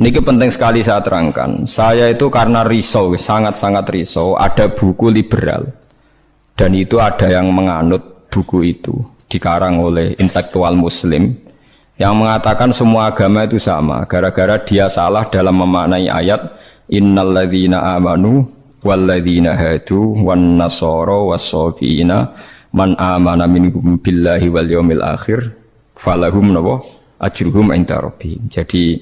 Niki penting sekali saya terangkan. Saya itu karena risau, sangat-sangat risau. Ada buku liberal dan itu ada yang menganut buku itu dikarang oleh intelektual Muslim yang mengatakan semua agama itu sama. Gara-gara dia salah dalam memaknai ayat innalladzina amanu walladzina hadu wan nasara was-sabiina man amana minhum billahi wal yaumil akhir falahum ajruhum inda rabbihim. Jadi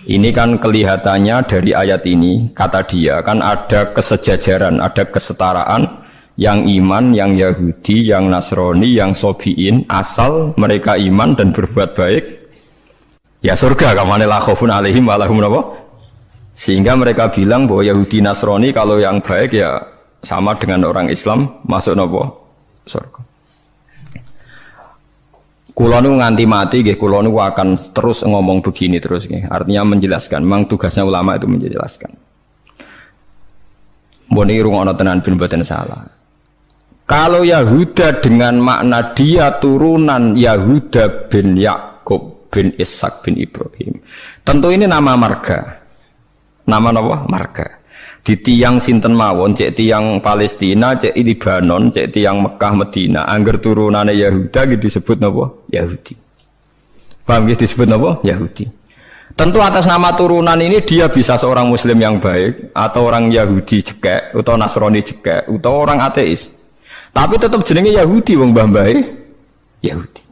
ini kan kelihatannya dari ayat ini, kata dia kan ada kesejajaran, ada kesetaraan yang iman, yang Yahudi, yang Nasrani, yang Sobiin, asal mereka iman dan berbuat baik ya surga. Kamane la khaufun alaihim wa lahum sehingga mereka bilang bahwa Yahudi Nasrani kalau yang baik ya sama dengan orang Islam masuk surga. Kulo nu nganti mati nggih, kulo nu akan terus ngomong begini terus nggih. Artinya menjelaskan, memang tugasnya ulama itu menjelaskan. Mbon iki rungono tenan ben mboten salah. Kalau Yahuda dengan makna dia turunan Yahuda bin Yakub bin Ishak bin Ibrahim, tentu ini nama marga. Nama napa? Marga. Di tiang sinten mawon, cek tiang Palestina, cek Libanon, cek tiang Mekah Medina, angger turunane Yahuda gitu disebut napa? Yahudi. Paham gitu disebut napa? Yahudi. Tentu atas nama turunan ini dia bisa seorang Muslim yang baik atau orang Yahudi cekek atau Nasrani cekek atau orang ateis. Tapi tetap jenenge Yahudi wong mbah-mbahe Yahudi.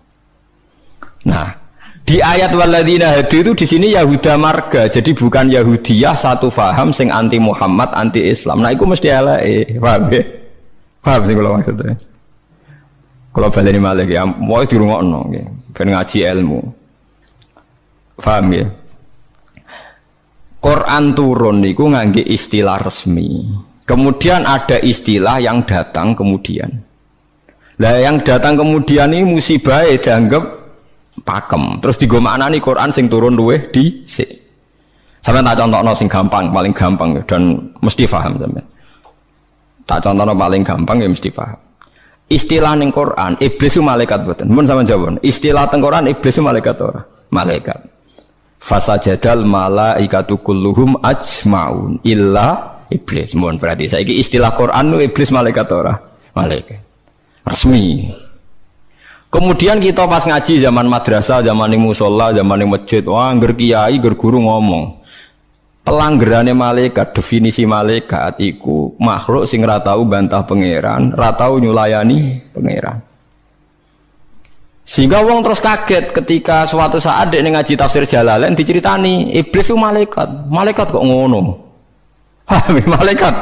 Nah, di ayat walladzina hadu itu di sini Yahuda marga, jadi bukan Yahudiyah satu faham sing anti Muhammad, anti Islam. Nah, itu mesti eleke, paham ya? Paham sih kalau maksudnya. Kalau baleni malih ya, mau dirungokno nggih, ben ngaji ilmu. Paham ya? Quran turun niku ngangge istilah resmi. Kemudian ada istilah yang datang kemudian. Lah yang datang kemudian ini musibah dianggap pakem, terus digo maknani Quran sing turun luweh dhisik. Sampeyan tak contohno sing gampang, paling gampang dan mesti paham sampeyan. Tak contohno paling gampang ya mesti paham. Istilah ning Quran, iblis itu malaikat mboten. Mun sampeyan jawab, istilah teng Quran iblis itu malaikat ora? Malaikat. Fasajadal malaikatu kulluhum ajmaun illa iblis. Mun berarti saiki istilah Quran iblis malaikat ora? Malaikat. Resmi. Kemudian kita pas ngaji zaman madrasah, zaman ning musala, zaman ning masjid, wah ngger kiai, ngger guru ngomong. Pelanggerane malaikat, definisi malaikat iku makhluk sing ra tau bantah pangeran, ra tau nyulayani pangeran. Sehingga wong terus kaget ketika suatu saat dek ngaji tafsir Jalalain diceritani iblis itu malaikat. Malaikat kok ngono? Hah, malaikat.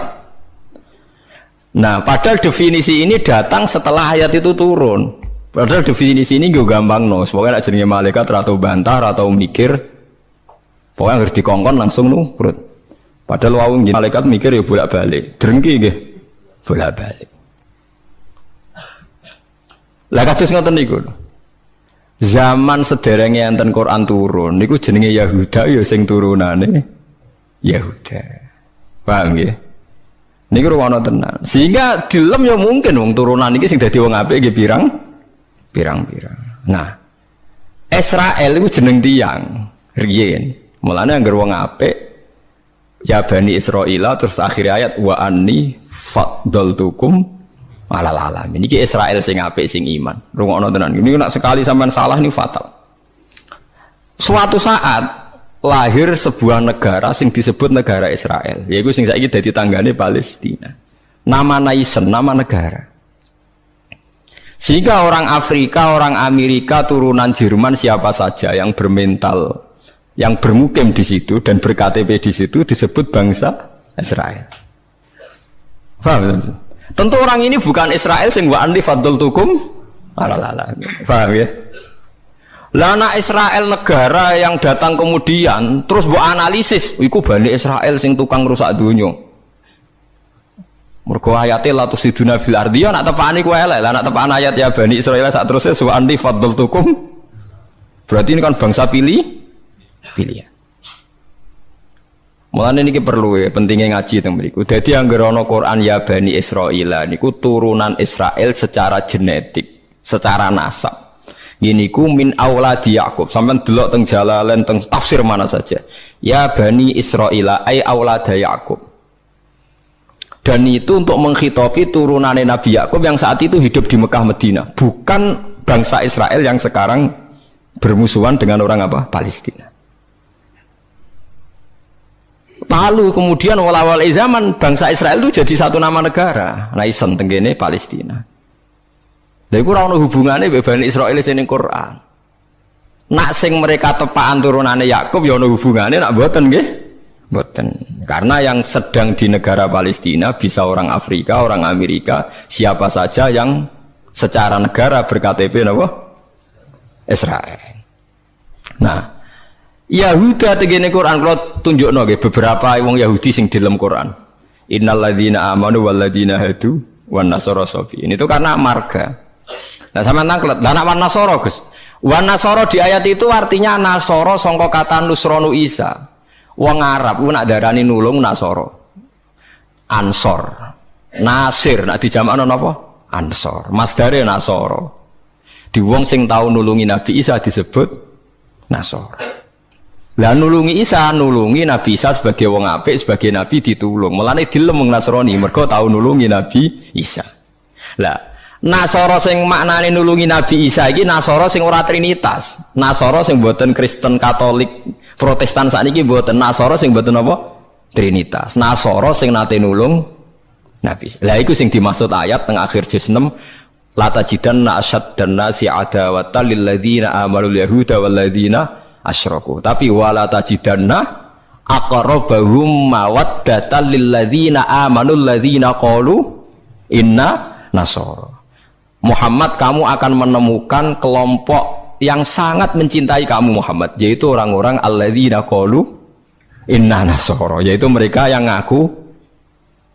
Nah, padahal definisi ini datang setelah ayat itu turun. Padahal definisi ini gue gampang no, pokoknya nak jenenge malaikat atau bantah atau mikir, pokoknya harus dikongkon langsung nurut. Padahal wawung malaikat mikir ya bolak balik, drengki gih, bolak balik. Lah kados ngoten niku. Zaman sederenge enten Quran turun, niku jenenge Yahuda ya sing turunane Yahuda. Paham nggih? Niku ruwono tenan. Sehingga dilem ya mungkin wong turunan iki sing dadi wong apik nggih pirang-pirang. Nah, Israel itu jeneng tiang riyen. Mulane anggere wong apik ya Bani Israil terus akhir ayat wa anni faddaltukum alal alamin. Iki Israel sing apik sing iman. Rungokno tenan. Ini nek sekali sampean salah ini fatal. Suatu saat lahir sebuah negara sing disebut negara Israel. Yaiku sing saiki dadi tanggane Palestina. Nama nation, nama negara. Sehingga orang Afrika, orang Amerika, turunan Jerman siapa saja yang bermental, yang bermukim di situ dan berKTP di situ disebut bangsa Israel. Paham? Tentu orang ini bukan Israel sing wa anni faddaltukum alal. Paham ya? Lah anak Israel negara yang datang kemudian terus mbok analisis, iku Bani Israel sing tukang rusak dunya. Mergo ayate la tusiduna fil ardi ya nak tepani ku elek. Lah nak tepan ayat ya Bani Israil sak terusé su anti faddaltukum. Berarti ini kan bangsa pilihan. Mulane niki perlu ya pentingnya ngaji teng mriku. Dadi anggere ana Quran ya Bani Israil niku turunan Israel secara genetik, secara nasab. Ini ku min auladi Yakub. Sampeyan delok teng Jalalain teng tafsir mana saja. Ya bani Israila ay aulada Yakub. Dan itu untuk menghitopi turunannya Nabi Yakub yang saat itu hidup di Mekah Medina, bukan bangsa Israel yang sekarang bermusuhan dengan orang apa? Palestina. Lalu kemudian awal-awal zaman bangsa Israel itu jadi satu nama negara. Nah isen tenggene Palestina. Lha iku ora ono hubungane mbek Bani Israil sing ning Quran. Nak sing mereka tepaan turunane Yakub ya ono hubungane, nak mboten nggih? Mboten. Karena yang sedang di negara Palestina bisa orang Afrika, orang Amerika, siapa saja yang secara negara berKTP napa? Israel. Nah, Yahuda tegene Quran kalau tunjukno nggih beberapa wong Yahudi sing di dalam Quran. Innal ladzina amanu wal ladzina hadu wan nasara sabi. Ini itu karena marga. Nah sama tangklet, lah nak wan nasara Gus. Wan nasara di ayat itu artinya nasara sangka kata nusronu Isa. Wong Arab ku nak darani nulung nasara. Ansor. Nasir nak dijamakno napa? Ansor. Masdare nasara. Di wong sing tau nulungi Nabi Isa disebut nasara. Lah nulungi Isa, nulungi Nabi Isa sebagai wong apik, sebagai nabi ditulung. Mulane dilem wong Nasrani mergo tau nulungi Nabi Isa. Lah Nasara sing maknane nulungi Nabi Isa iki Nasara sing ora trinitas. Nasara sing mboten Kristen Katolik Protestan sakniki mboten. Nasara sing mboten apa? Trinitas. Nasara sing nate nulung Nabi Isa. Lah iku sing dimaksud ayat teng akhir juz 6 la tajidanna asyaddan nasi adawatan lil ladzina amanu yahuda wal ladzina asyraku. Tapi wala tajidanna aqrabahum mawaddatan lil ladzina amanu ladzina qalu inna nasara. Muhammad, kamu akan menemukan kelompok yang sangat mencintai kamu Muhammad, yaitu orang-orang alladzina qalu inna nasara, yaitu mereka yang ngaku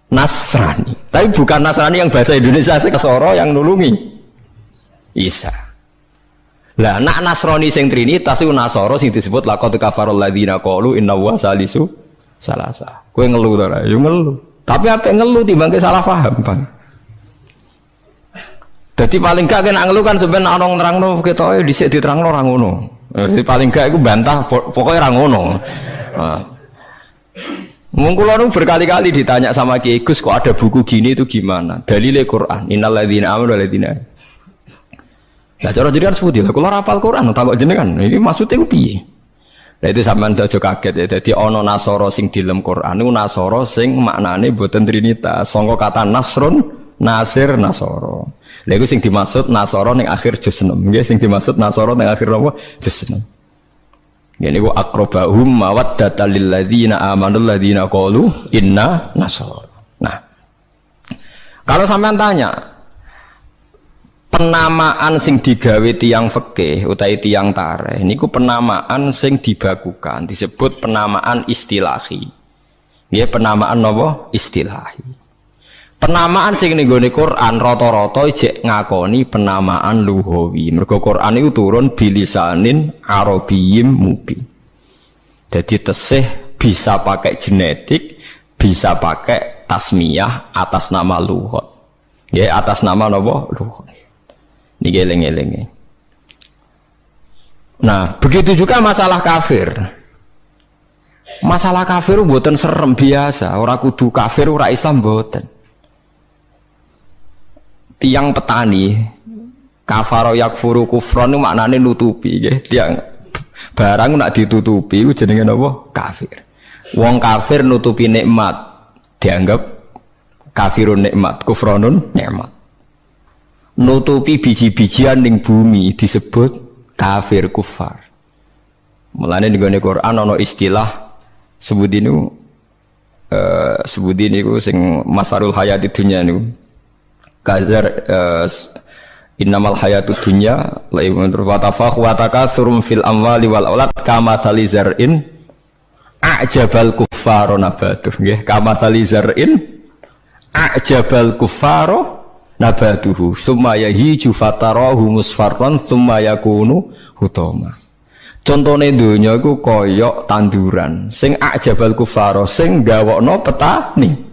Nasrani. Tapi bukan Nasrani yang bahasa Indonesia sekesoro yang nulungi Isa. Lah nak Nasrani sing trinitas iku Nasara sing disebut laqad kafarul ladzina qalu inna wa salisu salasa. Kowe ngelu to ora? Ya ngelu. Tapi apa ngelu timbang salah paham, Bang. Jadi paling gak kena ngeluh kan sebenarnya orang nerangno ketoke dhisik diterangno ora ngono. Jadi paling gak iku bantah pokoknya ora ngono. Mung kula nu berkali-kali ditanya sama Kiai Gus kok ada buku gini itu gimana? Dalile Quran, innal ladzina amanu wal ladzina. Lah cara jenengan seputi lah kula hafal Quran takok jenengan. Iki maksudnya ku piye? Lah itu sampean aja kaget ya. Dadi ana Nasara sing di dalam Quran niku Nasara sing maknane boten trinitas. Sangka kata Nasrun, Nasir, Nasara. Lha iku sing dimaksud Nasara ning akhir juz 6. Nggih sing dimaksud Nasara ning akhir apa? Juz 6. Ngene iku aqrabahum mawaddatan lil ladzina amanu ladzina qalu inna nasara. Nah. Kalau sampean tanya penamaan sing digawe tiyang fikih utawi tiyang tarikh niku penamaan sing dibakukan disebut penamaan istilahi. Nggih penamaan napa? Istilahi. Penamaan sing ning gone Quran rata-rata jek ngakoni penamaan lughawi. Mergo Quran itu turun bilisanin arabiyyim mubin. Jadi tesih bisa pakai genetik, bisa pakai tasmiyah atas nama lughat. Ya atas nama napa? Lughat. Niki eling-eling. Nah, begitu juga masalah kafir. Masalah kafir mboten serem biasa, ora kudu kafir ora Islam mboten. Tiang petani kafaro yakfuru kufron itu maknanya nutupi ya. Tiang barang nak ditutupi itu jenenge apa? Kafir. Wong kafir nutupi nikmat dianggap kafirun nikmat, kufronun nikmat. Nutupi biji-bijian ning bumi disebut kafir kufar. Mulane ning Quran ana istilah sebut ini sing masarul hayati dunya niku. Kazar innamal hayatud dunya laibun wa tafakhurum fil amwali wal aulad kama salizar'in a'jabal kuffar nabatuh nggih kama salizar'in a'jabal kuffar nabatuhu summa yahiju fatarahu musfarran summa yakunu hutama. Contone donya iku kaya tanduran sing a'jabal kuffar sing gawokno petani.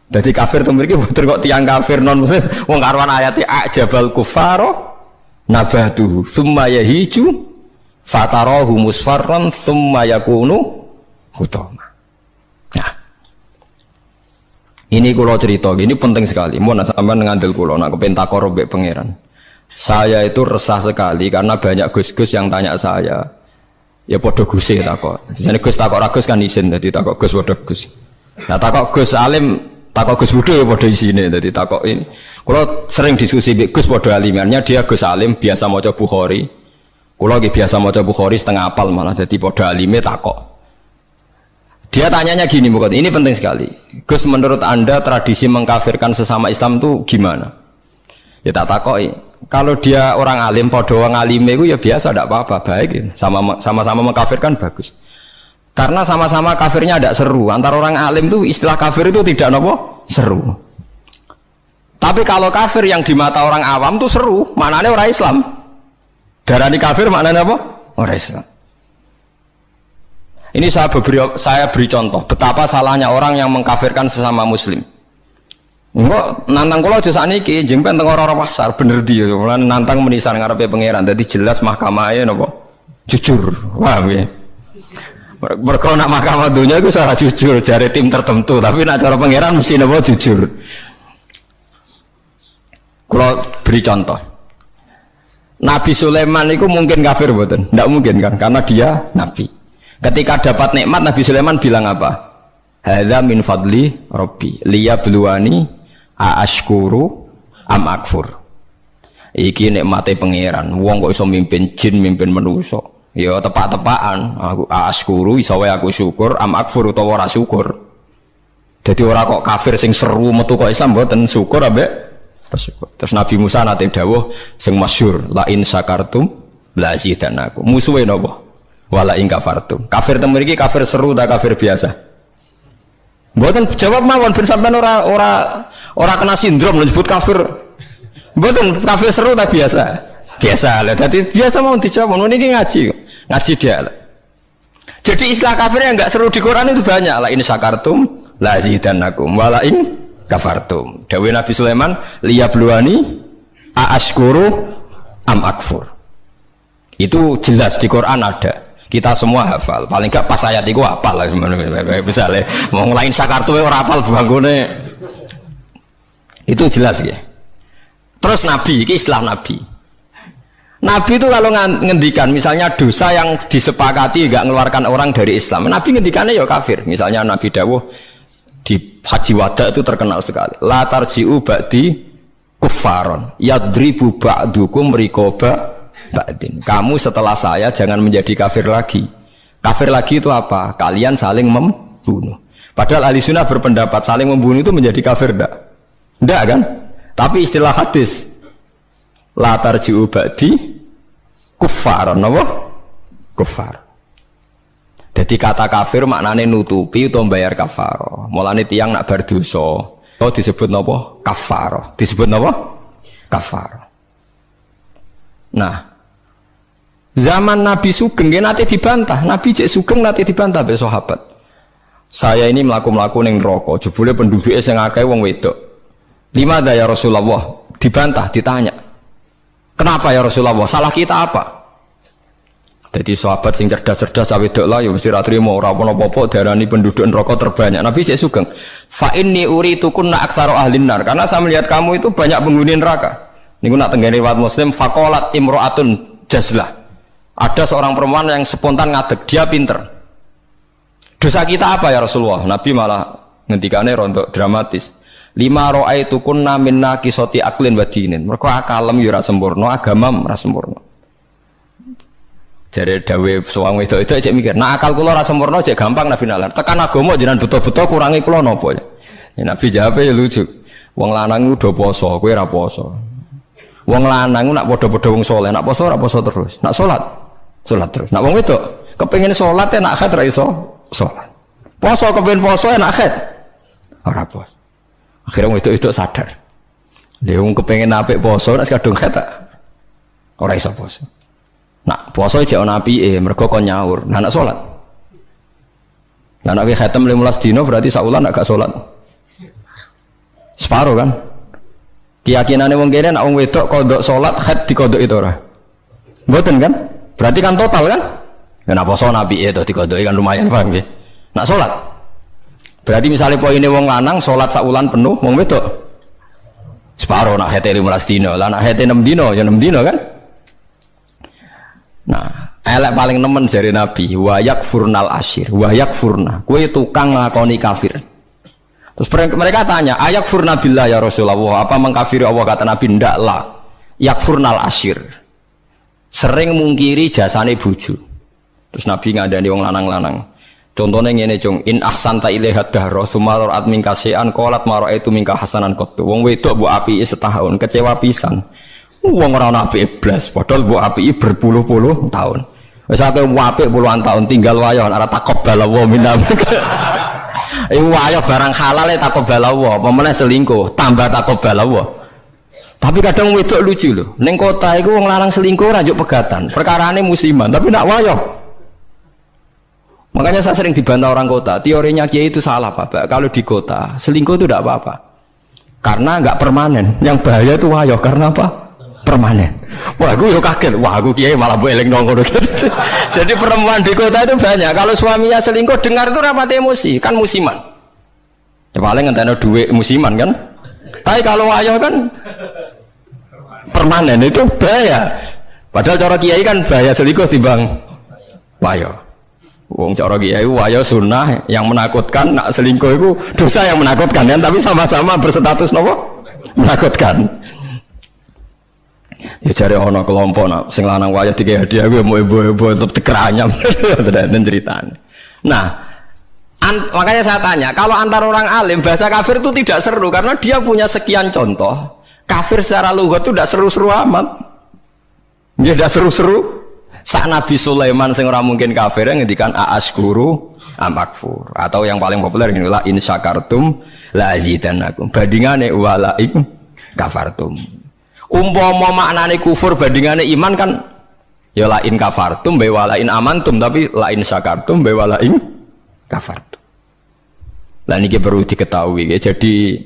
Jadi kafir itu memiliki betul kok tiang kafir non muslim wong karuan ayat ajabal kufaro nabatuhu tsumma yahiju fatarahu musfarran tsumma yakunu hutama. Nah, ini kula cerita, ini penting sekali. Mun sampean ngandel kula nak kepen takor mbek pangeran. Saya itu resah sekali karena banyak gus-gus yang tanya saya. Ya padha guse takok. Biasane Gus takok ra Gus kan isin, dadi takok Gus padha Gus. Nah takok Gus alim, takok Gus Budha ya padha isine, dadi takok ini. Kula sering diskusi mbek Gus padha alimannya, dia Gus alim biasa maca Bukhari. Kula nggih biasa maca Bukhari setengah apal malah, dadi padha alime takok. Dia tanyanya gini, bukan ini penting sekali. Gus, menurut Anda tradisi mengkafirkan sesama Islam itu gimana? Ya tak takoki. Kalau dia orang alim, podo orang alim itu ya biasa, tidak apa-apa, baik. Ya. Sama-sama mengkafirkan bagus. Karena sama-sama kafirnya tidak seru. Antara orang alim itu istilah kafir itu tidak nopo seru. Tapi kalau kafir yang di mata orang awam itu seru, maknanya orang Islam. Darani kafir maknanya apa? Orang Islam. Ini saya beri contoh betapa salahnya orang yang mengkafirkan sesama Muslim. Enggak nantang kula aja sakniki jempen teng ora-ora pasar bener dia lan nantang menisan ngarepe pangeran dadi jelas mahkamahe napa jujur paham ya mergo nak mahkamah dunia iku ora jujur jare tim tertentu tapi nak cara pangeran mesti napa jujur. Kula beri contoh Nabi Sulaiman itu mungkin kafir mboten? Ndak mungkin kan karena dia nabi. Ketika dapat nikmat Nabi Sulaiman bilang apa? Hadza min fadli rabbi liyabluwani aashkuru am akfur. Iki nikmate pangeran. Wong kok iso mimpin jin, mimpin manusa. Ya tepak-tepakan. Aku aashkuru iso wae aku syukur, am akfur utawa ora syukur. Jadi ora kok kafir sing seru metu kok Islam mboten syukur ambek syukur. Terus Nabi Musa nate dawuh sing masyhur, la in syakartum la zidanakum. Musuhe napa? Wala in kafartum. Kafir teng mriki kafir seru ta kafir biasa? Mboten jawab mawon ben sampean ora kena sindrom nyebut kafir. Mboten kafir seru ta biasa? Biasa lah. Dadi biasa mau dijawab niki ngaji. Ngaji dia. Jadi istilah kafir yang enggak seru di Quran itu banyak. La in syakartum la zidanakum wala in kafartum. Dawuh Nabi Sulaiman liyabluwani aashkuru am akfur. Itu jelas di Quran ada. Kita semua hafal, paling gak pas ayat itu hafal lah sebenarnya. Misalnya mau ngelain sakartu orang hafal bangunnya itu jelas ya. Terus Nabi, ini istilah Nabi. Nabi itu kalau ngendikan misalnya dosa yang disepakati gak mengeluarkan orang dari Islam, Nabi ngendikannya ya kafir. Misalnya Nabi dawuh di Haji Wada itu terkenal sekali. La tarji'u ba'di kuffaron yadribu ba'dukum rikoba ba'din. Kamu setelah saya jangan menjadi kafir lagi. Kafir lagi itu apa? Kalian saling membunuh. Padahal ahli sunnah berpendapat saling membunuh itu menjadi kafir enggak kan? Tapi istilah hadis la tarji'u ba'di kuffar, apa? Kuffar. Jadi kata kafir maknanya nutupi atau bayar kafarah. Mulane tiyang nak berdosa itu disebut napa? Kafarah. Disebut napa? Kafarah. Nah, zaman Nabi Sugeng nanti dibantah, Nabi cek Sugeng nanti dibantah be sahabat. Saya ini melaku-melaku ning neraka, jebule penduduknya sing akeh wong wedok. Lima ya Rasulullah, dibantah, ditanya. Kenapa ya Rasulullah? Salah kita apa? Jadi sahabat sing cerdas-cerdas cawe wedok lah ya mesti ra trimo ora apa-apa darani penduduk neraka terbanyak. Nabi cek Sugeng, fa inni uritukunna aktsaru ahlin nar, karena saya melihat kamu itu banyak penghuni neraka. Niku nak tenggene riwayat Muslim faqalat imro'atun jazlah. Ada seorang perempuan yang spontan ngadeg, dia pinter. Dosa kita apa ya Rasulullah? Nabi malah ngendikane rontok dramatis. Lima ra'aitukunna minna qisati aqlin wa dinin. Mergo akalem ya ora sempurna, agamam ora sempurna. Jare dawuh suwang wedok-wedok cek mikir, "Nah akal kula ora sempurna cek gampang Nabi nalar. Tekan agama jenengan buta-buta kurangi kula napa ya?" Ya Nabi jawab ya lucu. Wong lanang udah poso, kowe ora poso. Wong lanang nak padha-padha wong saleh, nak poso ora poso terus. Nak salat terus. Nak wong wedok kepengin salat nak haid ra iso salat. Poso kepengin poso nak haid ora poso. Akhirnya wong wedok sadar. Lha wong kepengin apik poso nak kadung haid ora iso poso. Nak poso jek ana apike mergo kon nyaur. Nah nak salat. Nah nak khatam 15 dina berarti saulan nak gak salat. Separo kan? Keyakinane wong kene nek wong wedok kodok salat haid dikodok itu ora. Mboten kan? Berarti kan total kan? Ya napa poso nabi itu dikodoki kan lumayan paham nggih. Nak salat. Berarti misalnya poine wong lanang salat sak wulan penuh, wong wedok separo nak haid 15 dina. Lah nak haid 6 dina ya 6 dina kan? Nah, elek paling nemen jare nabi, wa yakfurnal asyir, wa yakfurna. Kowe tukang nglakoni kafir. Terus mereka tanya, ayak furna billah ya Rasulullah, apa mengkafiri Allah? Kata Nabi, ndak lah. Yakfurnal asyir, sering mungkiri jasane bojo. Terus Nabi ngandani wong lanang-lanang. Contohnya ngene cung, in ahsanta ilaiha dahra summa ra'at minka syai'an qalat ma ra'aitu minka hasanan qattu. Wong wedok mbok apiki setahun, kecewa pisan. Wong ora ana apike blas, padahal mbok apiki berpuluh-puluh tahun. Wis akeh apik puluhan tahun tinggal wayo ora taqabbal wa minna. Wayo barang halal ya takobal Allah, pemenang selingkuh tambah takobal Allah. Tapi kadang wedok lucu loh, neng kota itu wong lanang selingkuh rajuk pegatan, perkarane musiman, tapi nak wayo. Makanya saya sering dibantah orang kota, teorinya Kiai itu salah Pak. Kalau di kota selingkuh itu tidak apa-apa, karena nggak permanen. Yang bahaya itu wayo, karena apa? Permanen. Wah, aku yo kaget. Wah, aku Kiai malah boleh nongol. Jadi perempuan di kota itu banyak. Kalau suaminya selingkuh, dengar itu rapat emosi, kan musiman. Ya paling ngenteni duit musiman kan. Tapi kalau wayo kan permanen, itu bahaya. Padahal cara Kiai kan bahaya selingkuh timbang wayo. Wong cara Kiai wayo sunnah yang menakutkan, nak selingkuh itu dosa yang menakutkan kan, tapi sama-sama berstatus nopo menakutkan. Ya cari ono kelompok nak sing lanang wayah tiga hadiah gue mau ibu-ibu tetap dikeranyam dan ceritanya. Nah, makanya saya tanya, kalau antar orang alim bahasa kafir itu tidak seru karena dia punya sekian contoh. Kafir secara lughat itu tidak seru-seru amat. Dia tidak seru-seru. Sak Nabi Sulaiman sing ora mungkin kafir ngendikan aaskuru amakfur, atau yang paling populer ini la in syakartum la azidannakum. Bandingane wala in kafartum. Umpama maknane kufur bandingane iman kan ya lain kafartum be walain amantum, tapi lain syakartum be walain kafartum. Lah niki perlu diketahui ya. Jadi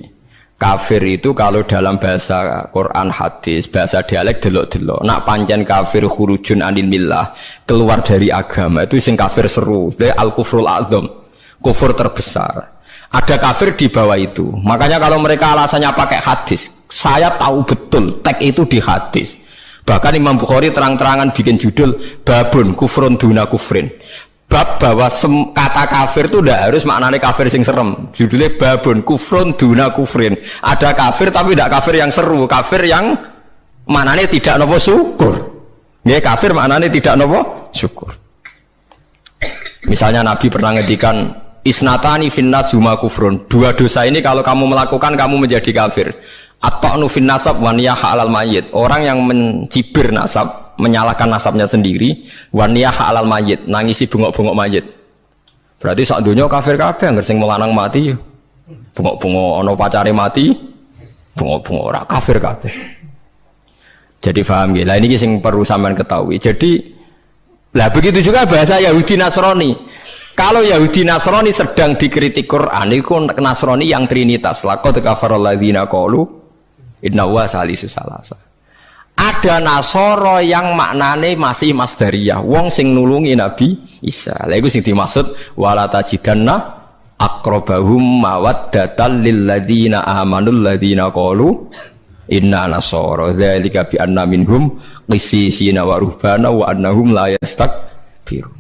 kafir itu kalau dalam bahasa Quran hadis, bahasa dialek delok-delok. Nak pancen kafir khurujun anil millah, keluar dari agama, itu sing kafir seru. Dia al-kufrul a'dzam, kufur terbesar. Ada kafir di bawah itu. Makanya kalau mereka alasannya pakai hadis, saya tahu betul teks itu di hadis. Bahkan Imam Bukhari terang-terangan bikin judul babun kufrun duna kufrin. Bab bahwa kata kafir itu tidak harus maknanya kafir sing serem. Judulnya babun kufrun duna kufrin. Ada kafir tapi tidak kafir yang seru, kafir yang maknanya tidak nopo syukur. Ya kafir maknanya tidak nopo syukur. Misalnya Nabi pernah ngedikan isnatani finnas huma kufrun. Dua dosa ini kalau kamu melakukan kamu menjadi kafir. At-ta'nu fin nasab wa niyaha 'alal mayyit. Orang yang mencibir nasab, menyalahkan nasabnya sendiri, wa niyaha 'alal mayyit, nangisi bengok-bengok mayit. Berarti sak donya kafir kabeh anggere sing melanang mati. Bengok-bengok ana pacare mati, bengok-bengok ora kafir kabeh. Jadi paham nggih. Lah ini sing perlu sampean ketahui. Jadi lah begitu juga bahasa Yahudi Nasrani. Kalau Yahudi Nasrani sedang dikritik Quran, itu Nasrani yang trinitas. Laqad kafaral ladzina qalu inna huwa salisu salasa. Ada Nasoro yang maknane masih masdariyah, wong sing nulungi Nabi Isa. Lha iku sing dimaksud wala tajidanna aqrabahum mawaddatan lil ladzina amanul ladzina qalu inna nasara dzalika bi anna minhum qissisina wa ruhbana wa annahum la yastakbirun.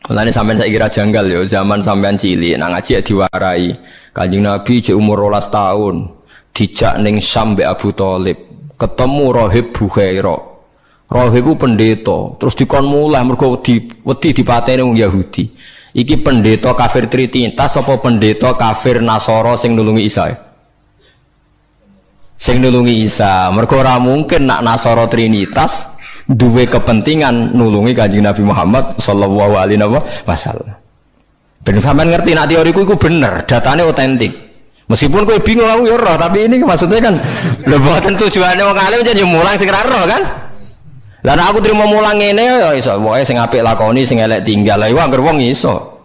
Mulane sampean saiki kira janggal ya, zaman sampean cilik nang ngaji diwarai. Kanjeng Nabi jek umur 12 tahun, dijak ning Syam mbek Abu Thalib, ketemu Rahib Bukhaira. Rahib ku pendeta, terus dikon mulih mergo wedi dipateni wong Yahudi. Iki pendeta kafir trinitas apa pendeta kafir Nasara sing nulungi Isa? Sing nulungi Isa, mergo ora mungkin nak Nasara trinitas duwe kepentingan nulungi Kanjeng Nabi Muhammad sallallahu alaihi wasallam. Ben sampean ngerti nak teoriku iku bener, datane otentik. Meskipun kowe bingung aku ya roh, tapi ini maksudnya kan lho boten tujuane wong alim jan yo mulang sing ra roh kan. Lah nek aku trimo mulang ngene ya iso, pokoke sing apik lakoni, sing elek tinggal. Lah iku anggere wong iso.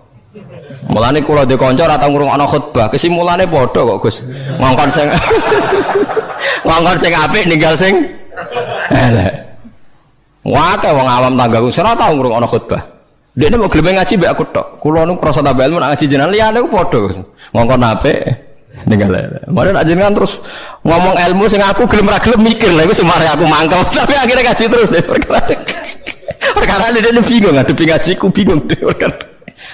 Mulane kula ndek kanca ora tau ngrungokno khutbah, kesimulane padha kok Gus. Ngongkon sing ngongkon sing apik ninggal sing elek. Wae wong awam tanggaku ora tau ngrungokno khutbah. Dekne mau gelem ngaji mbek aku tok. Kula nu krasa tambah ilmu ngaji jenengan liyane ku padha Gus. Ngongkon apik ninggal elek. Mare nek jenengan terus ngomong ilmu sing aku gelem ra gelem mikir lha iku semare aku mangkel. Tapi akhirnya ngaji terus deh. Perkara dia bingung ngadepi ngajiku bingung deh.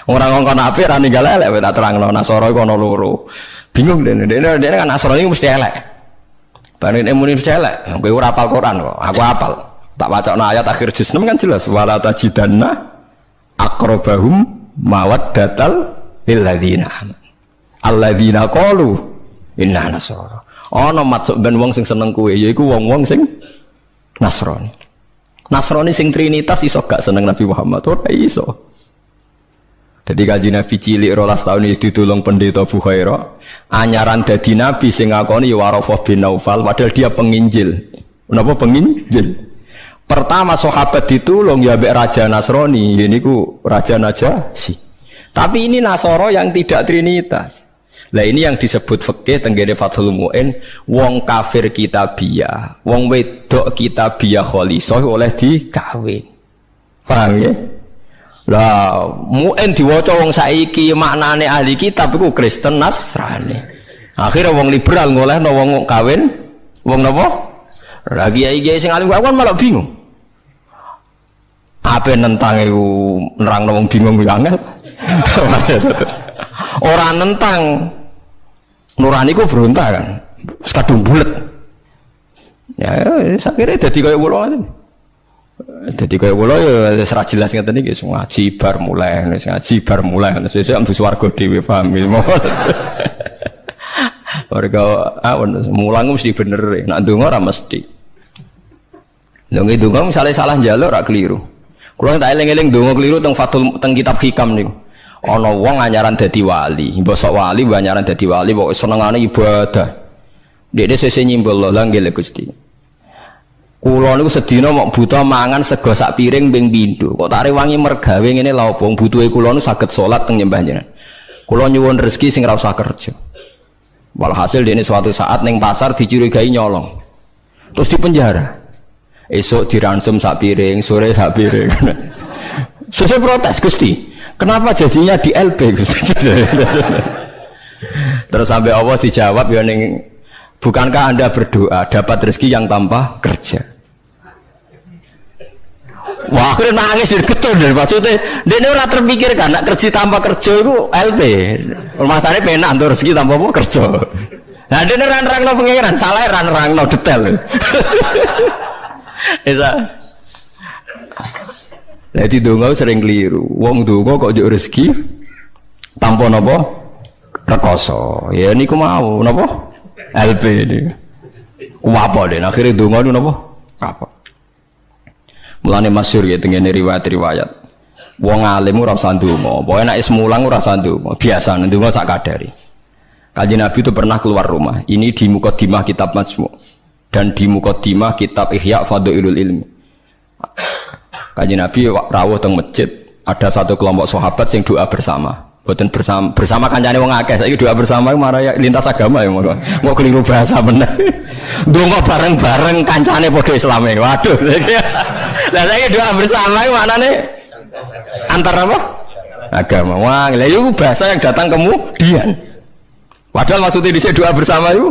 Orang ngongkon apik ra ninggal elek tak terangno Nasara iku ana loro. Bingung dene kan Nasara iki mesti elek. Bareng muni mesti elek. Kowe ora hafal Quran kok. Aku hafal. Tak wacana ayat akhir juz 6 kan jelas wala tajidanna aqrabahum mawaddatal lil ladzina alladzina qalu inna nasara. Ana maksud ben wong sing seneng kowe yaiku wong-wong sing Nasrani. Nasrani sing Trinitas iso gak seneng Nabi Muhammad ora iso. Jadi kaji Nabi cilik 12 tahun itu ditulung pendeta Bukhaira. Anyaran dadi Nabi sing ngakoni Warafah bin Naufal padahal dia penginjil. Kenapa penginjil? Pertama sahabat ditulung ya mbek Raja Nasrani, ini ku Raja Najasyi. Tapi ini Nasara yang tidak Trinitas. Lah ini yang disebut fikih tenggene Fathul Mu'in, wong kafir kitabiyah, wong wedok kitabiyah khalisah oleh dikawin. Paham ya? Lah Mu'in diwaca wong saiki maknane ahli kitab iku Kristen Nasrani. Akhirnya wong liberal ngolehno wong kawin wong napa? Lah kiai-kiai sing alim kan malah bingung. Apa nentang iku nerangno wong bingung yo angel. Ora nentang nurani ku berontak kan. Wis kadung bulet. Ya akhirnya dadi kaya kula ngoten. Jadi kaya kula ya wis ra jelas ngeten iki ngaji bar mulai, ngaji bar mulai. Sesuk ambu swarga dhewe paham iki. Warga awon mulang mesti bener, nek ndonga ora mesti. Lha nggih ndonga misale salah njaluk ora keliru. Kula tak eling-eling ndonga keliru teng Fathul teng kitab Hikam niku. Ana wong anyaran dadi wali, mbok sok wali mbok anyaran dadi wali pokoke senengane ibadah. Dekne sesuk nyimbol lho nggih Gusti. Kula niku sedina mok buta mangan sego sak piring ping pindho. Kok tak rewangi mergawe ngene lha opo butuhe kula niku saged salat teng nyembah jenengan. Kula nyuwun rezeki sing ora usah kerja. Walhasil dene suatu saat ning pasar dicurigai nyolong. Terus dipenjara. Esok diransum sak piring, sore sak piring. Sesuk protes Gusti. Kenapa jadinya di LP Gusti? Terus sampai Allah dijawab ya ning bukankah Anda berdoa dapat rezeki yang tanpa kerja? Wah, akhirnya nangis getun deh. Maksudnya, dia ora terpikirkan nak kerja tanpa kerja itu LP. Masalahnya penak untuk rezeki tanpa apa kerja. Nah, dia nerang-nerang no pengiran, salah nerang-nerang no detail. Bisa. Jadi donga sering keliru. Wong donga kok njuk rezeki tanpa napa rekoso. Ya niku mau napa? LP ini. Kuapa deh, akhirnya donga niku napa? Apa? Mulane masyhur ya tengene riwayat-riwayat. Wong alim ora usah ndonga, pokoke nek is mulang ora usah ndonga, biasa ndonga sak kadari. Kanjeng Nabi itu pernah keluar rumah. Ini di Muqaddimah kitab Majmu' dan di Muqaddimah kitab Ihya Fadhailul Ilmi. Kanjeng Nabi rawuh teng masjid, ada satu kelompok sahabat yang doa bersama. Boten bersama kancane wong akeh. Saiki doa bersama marah ya lintas agama ya monggo. Kok keliru bahasa meneh. Donga bareng-bareng kancane padha Islame. Waduh. Lah saiki doa bersama iku maknane antar apa? Agama. Wah, lha iku bahasa yang datang kemudian. Padahal maksudnya dhisik doa bersama itu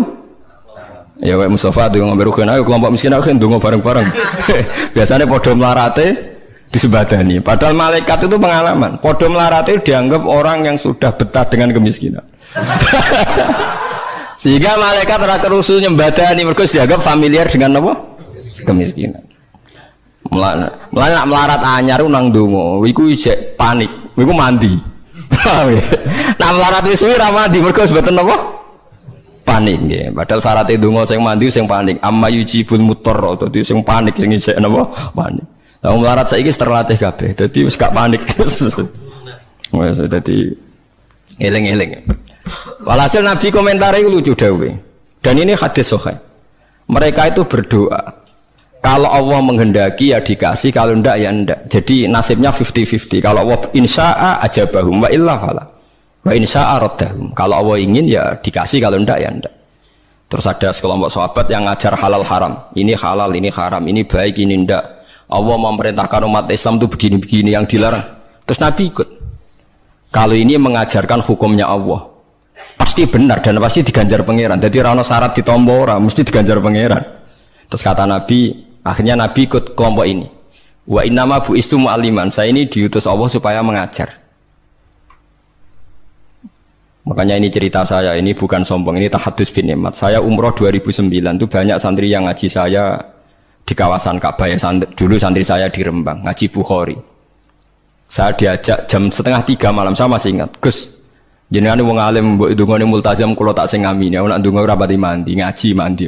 ya kayak Mustafa donga berugen ayo kelompok miskin ayo donga bareng-bareng. Biasanya padha melarate disebadani. Padahal malaikat itu pengalaman. Padha melarate dianggap orang yang sudah betah dengan kemiskinan. Sehingga malaikat ora kerusul nyembadani mergo dianggap familiar dengan apa? Kemiskinan. Nak melarat anyar nang donga, iku isih panik, iku mandi. Nak melarat wis suwi ra mandi mergo mboten apa? Panik nggih. Padahal syarat donga sing mandi sing panik. Amma yujibul mutarra, dadi sing panik sing isih napa? Panik. Lah melarat saiki terlatih kabeh. Dadi wis gak panik. Wes dadi eling-eling. Walhasil Nabi komentar itu lucu dawuhe. Dan ini hadis sahih. Mereka itu berdoa. Kalau Allah menghendaki ya dikasih, kalau ndak ya ndak. Jadi nasibnya 50-50. Kalau Allah insya'a ajabahum wa illa fala. Wa insya aradahum. Kalau Allah ingin ya dikasih, kalau enggak ya enggak. Terus ada sekelompok sahabat yang ngajar halal haram. Ini halal, ini haram, ini baik, ini enggak. Allah memerintahkan umat Islam itu begini-begini yang dilarang. Terus Nabi ikut. Kalau ini mengajarkan hukumnya Allah, pasti benar dan pasti diganjar pangeran. Jadi rano syarat ditompo ora, mesti diganjar pangeran. Terus kata Nabi, akhirnya Nabi ikut kelompok ini. Wa innama bu'istu mu'alliman. Saya ini diutus Allah supaya mengajar. Makanya ini cerita saya, ini bukan sombong, ini tahadus bin nikmat. Saya umroh 2009 itu banyak santri yang ngaji saya di kawasan Ka'bah ya, dulu santri saya di Rembang, ngaji Bukhari. Saya diajak jam 2:30 malam, saya masih ingat. Gus, jenengan wong alim mbok ndongane multazam kula tak sing ngamin ya, nek ndonga ora pati mandi, ngaji mandi.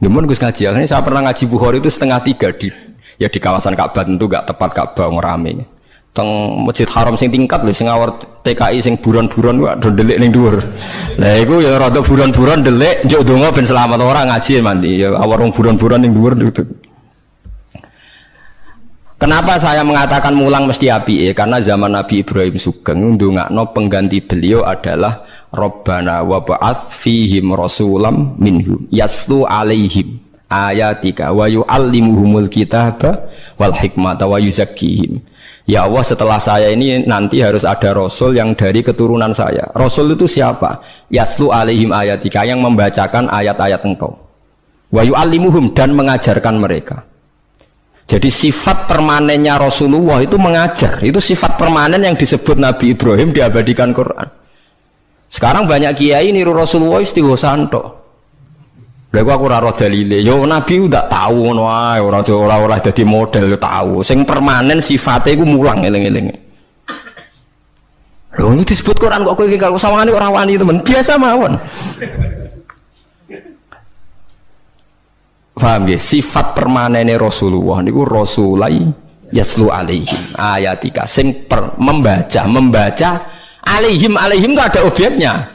Namun Gus ngaji, akhirnya saya pernah ngaji Bukhari itu 2:30 di kawasan Ka'bah, tentu gak tepat Ka'bah ngerame. Teng Masjid Haram sing tingkat lho, sing awar TKI sing buron-buron wae do ndelik ning dhuwur. Lah iku ya rada buron-buron ndelik njuk donga ben selamat ora ngaji mandi. Ya awar wong buron-buron ning dhuwur. Kenapa saya mengatakan mulang mesti api? Karena zaman Nabi Ibrahim Sugeng ndongakno pengganti beliau adalah Rabbana wa ba'ats fihim rasulam minhum yaslu alaihim ayatika wa yu'allimuhumul kitaba wal hikmata wa yuzakkihim. Ya Allah, setelah saya ini nanti harus ada Rasul yang dari keturunan saya. Rasul itu siapa? Yaslu alaihim ayatika, yang membacakan ayat-ayat engkau. Wa yu'allimuhum, dan mengajarkan mereka. Jadi sifat permanennya Rasulullah itu mengajar. Itu sifat permanen yang disebut Nabi Ibrahim diabadikan Quran. Sekarang banyak kiai niru Rasulullah istighosanto. Lha aku ora roh dalile. Yo Nabi udah tahu ngono wae, ora dadi model yo tahu. Sing permanen sifatnya iku mulang eling-eling. Lho ini disebut Quran kok kowe iki kalau sawangane ora wani temen. Biasa mawon. Paham ya? Sifat permanene Rasulullah niku rasulai yaslu alaihim ayatika, sing membaca alaihim itu ada objeknya.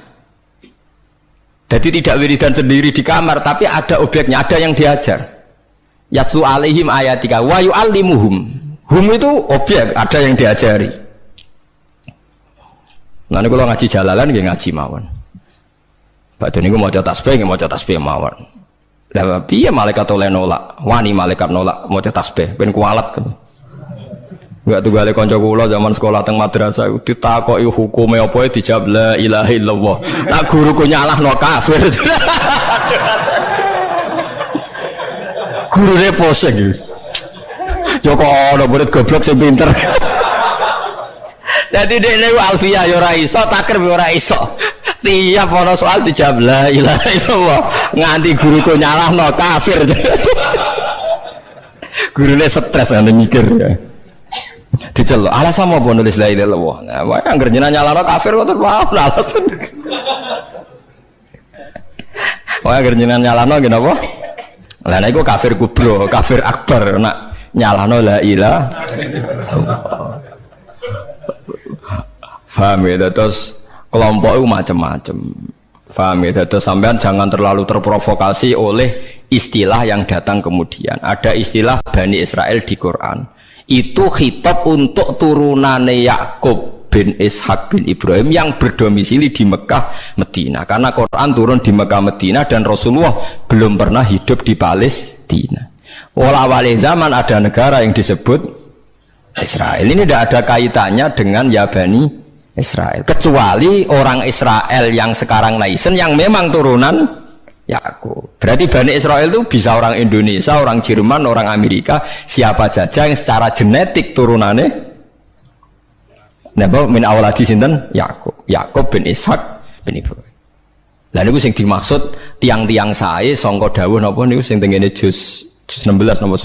Jadi tidak wiridan sendiri di kamar, tapi ada objeknya, ada yang diajar. Yaslu alaihim ayatika wa yu'allimuhum. Hum itu objek, ada yang diajari. Nah ini kalau ngaji jalalan nggih ngaji mawon. Badhe niku maca tasbih mawon. Lah piye malaikat oleh nolak? Wani malaikat nolak maca tasbih ben kualat. Enggak tunggale kanca kula zaman sekolah teng madrasah ditakoki hukume apa dijawab la ilaha illallah. Nak guruku nyalahno kafir. Gurune poseng. Yo kok ana murid goblok sing pinter. Dadi dekne alfiyah yo ora iso, takrib yo ora iso. Tiap ana soal dijawab la ilaha illallah. Nganti guruku nyalahno kafir. Gurune stres ngene mikir ya. Dicelok alasan apa nulis la ilaha illallah. Nah, wae anggere jenengan nyalano kafir kok terus wae alasan. Wae anggere jenengan nyalano nggih napa? Lah nek iku kafir kubro, kafir akbar nak nyalano la ilaha. Paham ya, terus kelompok itu macam-macam. Paham ya, terus sampean jangan terlalu terprovokasi oleh istilah yang datang kemudian. Ada istilah Bani Israel di Quran. Itu khitab untuk turunane Yakub bin Ishak bin Ibrahim yang berdomisili di Mekah Medina, karena Quran turun di Mekah Medina dan Rasulullah belum pernah hidup di Palestina. Awal zaman ada negara yang disebut Israel. Ini tidak ada kaitannya dengan ya Bani Israel, kecuali orang Israel yang sekarang naisen yang memang turunan Yakub. Berarti Bani Israel itu bisa orang Indonesia, orang Jerman, orang Amerika, siapa saja yang secara genetik turunannya napa min awladi sinten Yakub bin Ishak bin Ibrahim. Lah niku sing dimaksud tiang-tiang sae sangka dawuh napa niku sing tengene juz 16 napa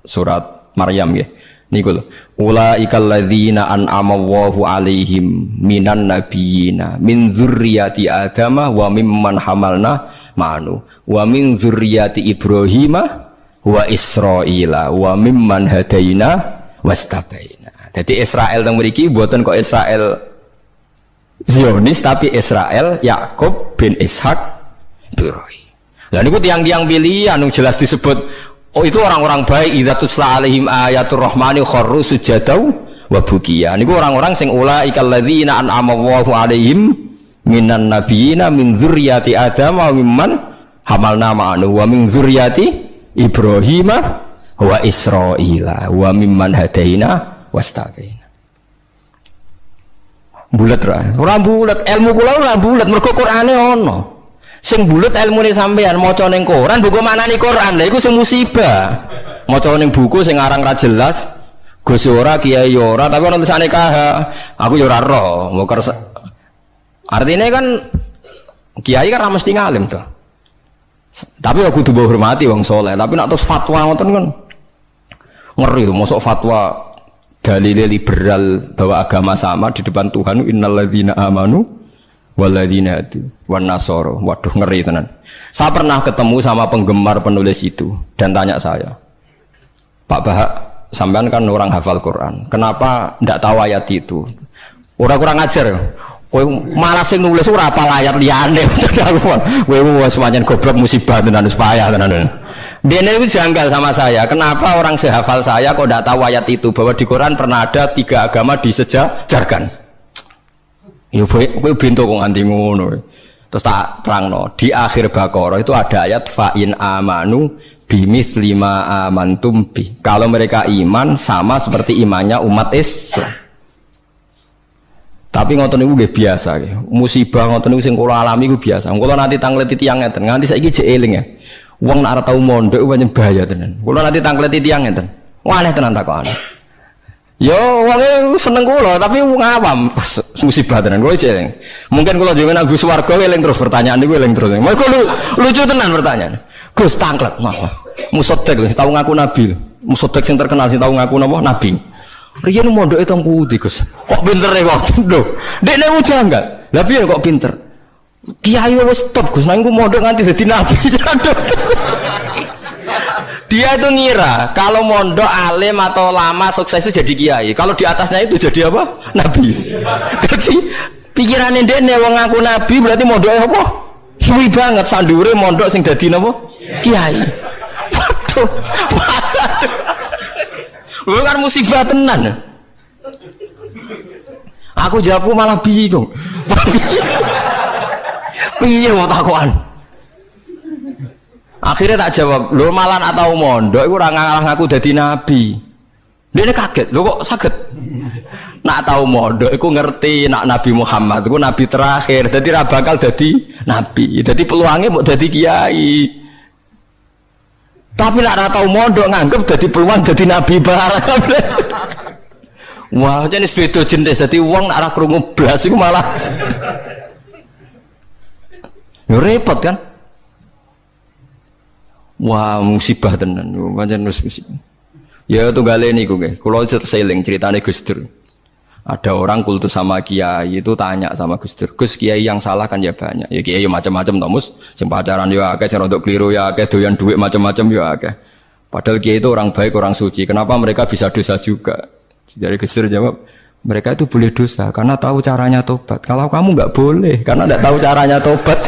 surat Maryam nggih. Niku lho. Ulaikal ladzina an'ama Allahu 'alaihim minan nabiyina min dzurriyyati Adama wa mimman hamalna ma'anu wa min dzurriyyati Ibrahim wa Israila wa mimman hadaina wastabaina. Jadi Israel teng mriki mboten kok Israel Zionis, tapi Israel Yakub bin Ishak Ibrahim. Lah niku tiang-tiang pilihan jelas disebut. Oh itu orang-orang baik, idza tusla alaihim ayatul rahmani kharru sujadau wa bukiya. Niku orang-orang sing ulaikal ladzina an'ama Allahu 'alaihim minan nabiyina min dzurriyyati Adam wa mimman hamalna ma'anu wa min dzurriyyati Ibrahim wa Israila wa mimman hadaina wastabaina. Bulet ra. Ora bulet, ilmu kula ora bulet mergo Qur'ane ono. Sing bulet ilmune sampean maca ning Quran, buku maknani Quran. Lha iku sing musibah. Maca ning buku sing aran ra jelas, Gus ora, Kiai ora, tapi ono tulisane KH. Aku yo ora ro, artinya kan Kiai kan mesti ngalim tuh. Tapi aku kudu hormati wong soleh. Tapi nak terus fatwa ngoten kan ngeri tuh. Mosok fatwa dalil liberal bahwa agama sama di depan Tuhan. Innalladzina amanu walladzina hadu wan nasara. Waduh ngeri tenan. Saya pernah ketemu sama penggemar penulis itu dan tanya saya, Pak Bahak, sampean kan orang hafal Quran. Kenapa ndak tahu ayat itu? Orang kurang ajar. Kowe malah sing nulis ora apal ayat liyane. Kowe wis pancen goblok musibah tenan wis payah tenan. Dene itu janggal sama saya. Kenapa orang sehafal saya kok ndak tahu ayat itu bahwa di Quran pernah ada 3 agama disejajarkan. Ya kowe bento kok nganti ngono. Terus tak terangno, di akhir Baqarah itu ada ayat fa in amanu bimitsli ma amantum bi. Kalau mereka iman sama seperti imannya umat Islam. Tapi ngoten niku nggih biasa nggih. Musibah ngoten niku sing kula alami iku biasa. Kula nanti tangleti tiyang ngeten, nganti saiki jek eling ya. Wong nek ora tau mondok pancen bahaya tenan. Kula nanti tangleti tiyang ngeten. Wah aneh tenan takokane. Yo wong seneng kula tapi wong awam musibah tenan kula jek eling. Mungkin kula jenengan Agus Warga eling terus pertanyaan niku eling terus. Mergo lucu tenan pertanyaan. Gus tanglet mah. Musoddek sing tau ngaku nabi. Musoddek sing terkenal sing tau ngaku napa nabi. Riyen mondoke teng pundi, Gus? Kok pintere kok lho. Dekne janggal. Lah piye kok pinter? Kiai wis top, Gus. Nang ku mondok nganti dadi nabi. Dia itu ngira kalau mondok alim atau lama sukses itu jadi kiai. Kalau di atasnya itu jadi apa? Nabi. Jadi pikirane dekne wong ngaku nabi berarti mondoke apa? Suwi banget sandure mondok sing dadi napa? Kiai. Waduh. Bukan musibah tenan. Aku jawabku malah bingung. Piye mau takokan? Akhirnya tak jawab, lho malan atau mondok iku ora ngaku dadi nabi. Dene kaget, lho kok saged? Nak tahu mondok iku ngerti nak Nabi Muhammad iku nabi terakhir, dadi ra bakal dadi nabi. Dadi peluangnya mau dadi kiai. Tapi nak tahu mondok nganggep jadi peluang jadi nabi barang. Wah, jenis beda jenis. Jadi uang nak krungu blas itu malah. Ya repot kan? Wah, musibah tenan. Pancen musibah. Ya tunggale niku nggih. Kula seling ceritane Gus Dur. Ada orang kultus sama kiai itu tanya sama Gus Dur, Gus kiai yang salah kan ya banyak, ya kiai macam-macam tomus, sing pacaran ya akeh, sing rodok keliru ya akeh, doyan duit macam-macam ya akeh. Padahal kiai itu orang baik, orang suci. Kenapa mereka bisa dosa juga? Jadi Gus Dur jawab, mereka itu boleh dosa karena tahu caranya tobat. Kalau kamu nggak boleh karena nggak tahu caranya tobat.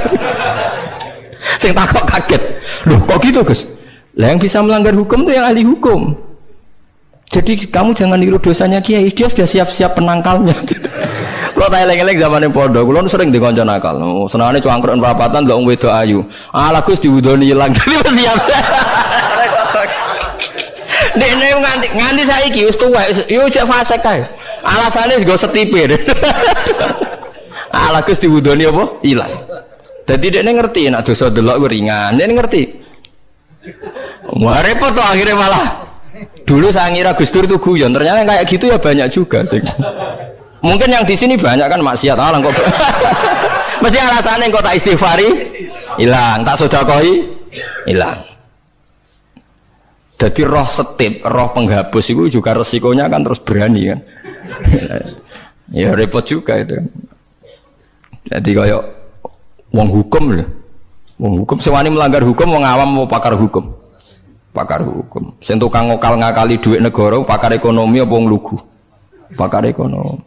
Sing takut kaget, loh kok gitu Gus? Lah yang bisa melanggar hukum itu yang ahli hukum. Jadi kamu jangan niru dosanya kiai, dia sudah siap-siap penangkalnya. Kalau tak eleng-eleng zaman yang pondok, kalau sering dikonco nakal. Senangnya cuangkruk perapatan, nggak wedok ayu. Ala Gus diwudoni hilang, jadi siap. Dek nganti saya kius tua, yuk cek fase kai. Alasannya juga setipir. Ala Gus diwudoni apa? Hilang. Jadi dia ngerti, nak dosa delok ringan, dia ngerti. Wah repot tuh akhirnya malah. Dulu saya ngira Gus Dur itu guyon, ternyata kayak gitu ya banyak juga sih. Mungkin yang di sini banyak kan maksiat, alang kok. Mesti alasannya kok tak istighfari, hilang, tak sedekah, hilang. Jadi roh setip, roh penghapus itu juga resikonya kan terus berani kan. Ya repot juga itu. Jadi kayak wong hukum loh, wong hukum sewani melanggar hukum, wong awam mau pakar hukum. Pakar hukum. Sing tukang ngakali duit negara, pakar ekonomi apa wong lugu? Pakar ekonomi.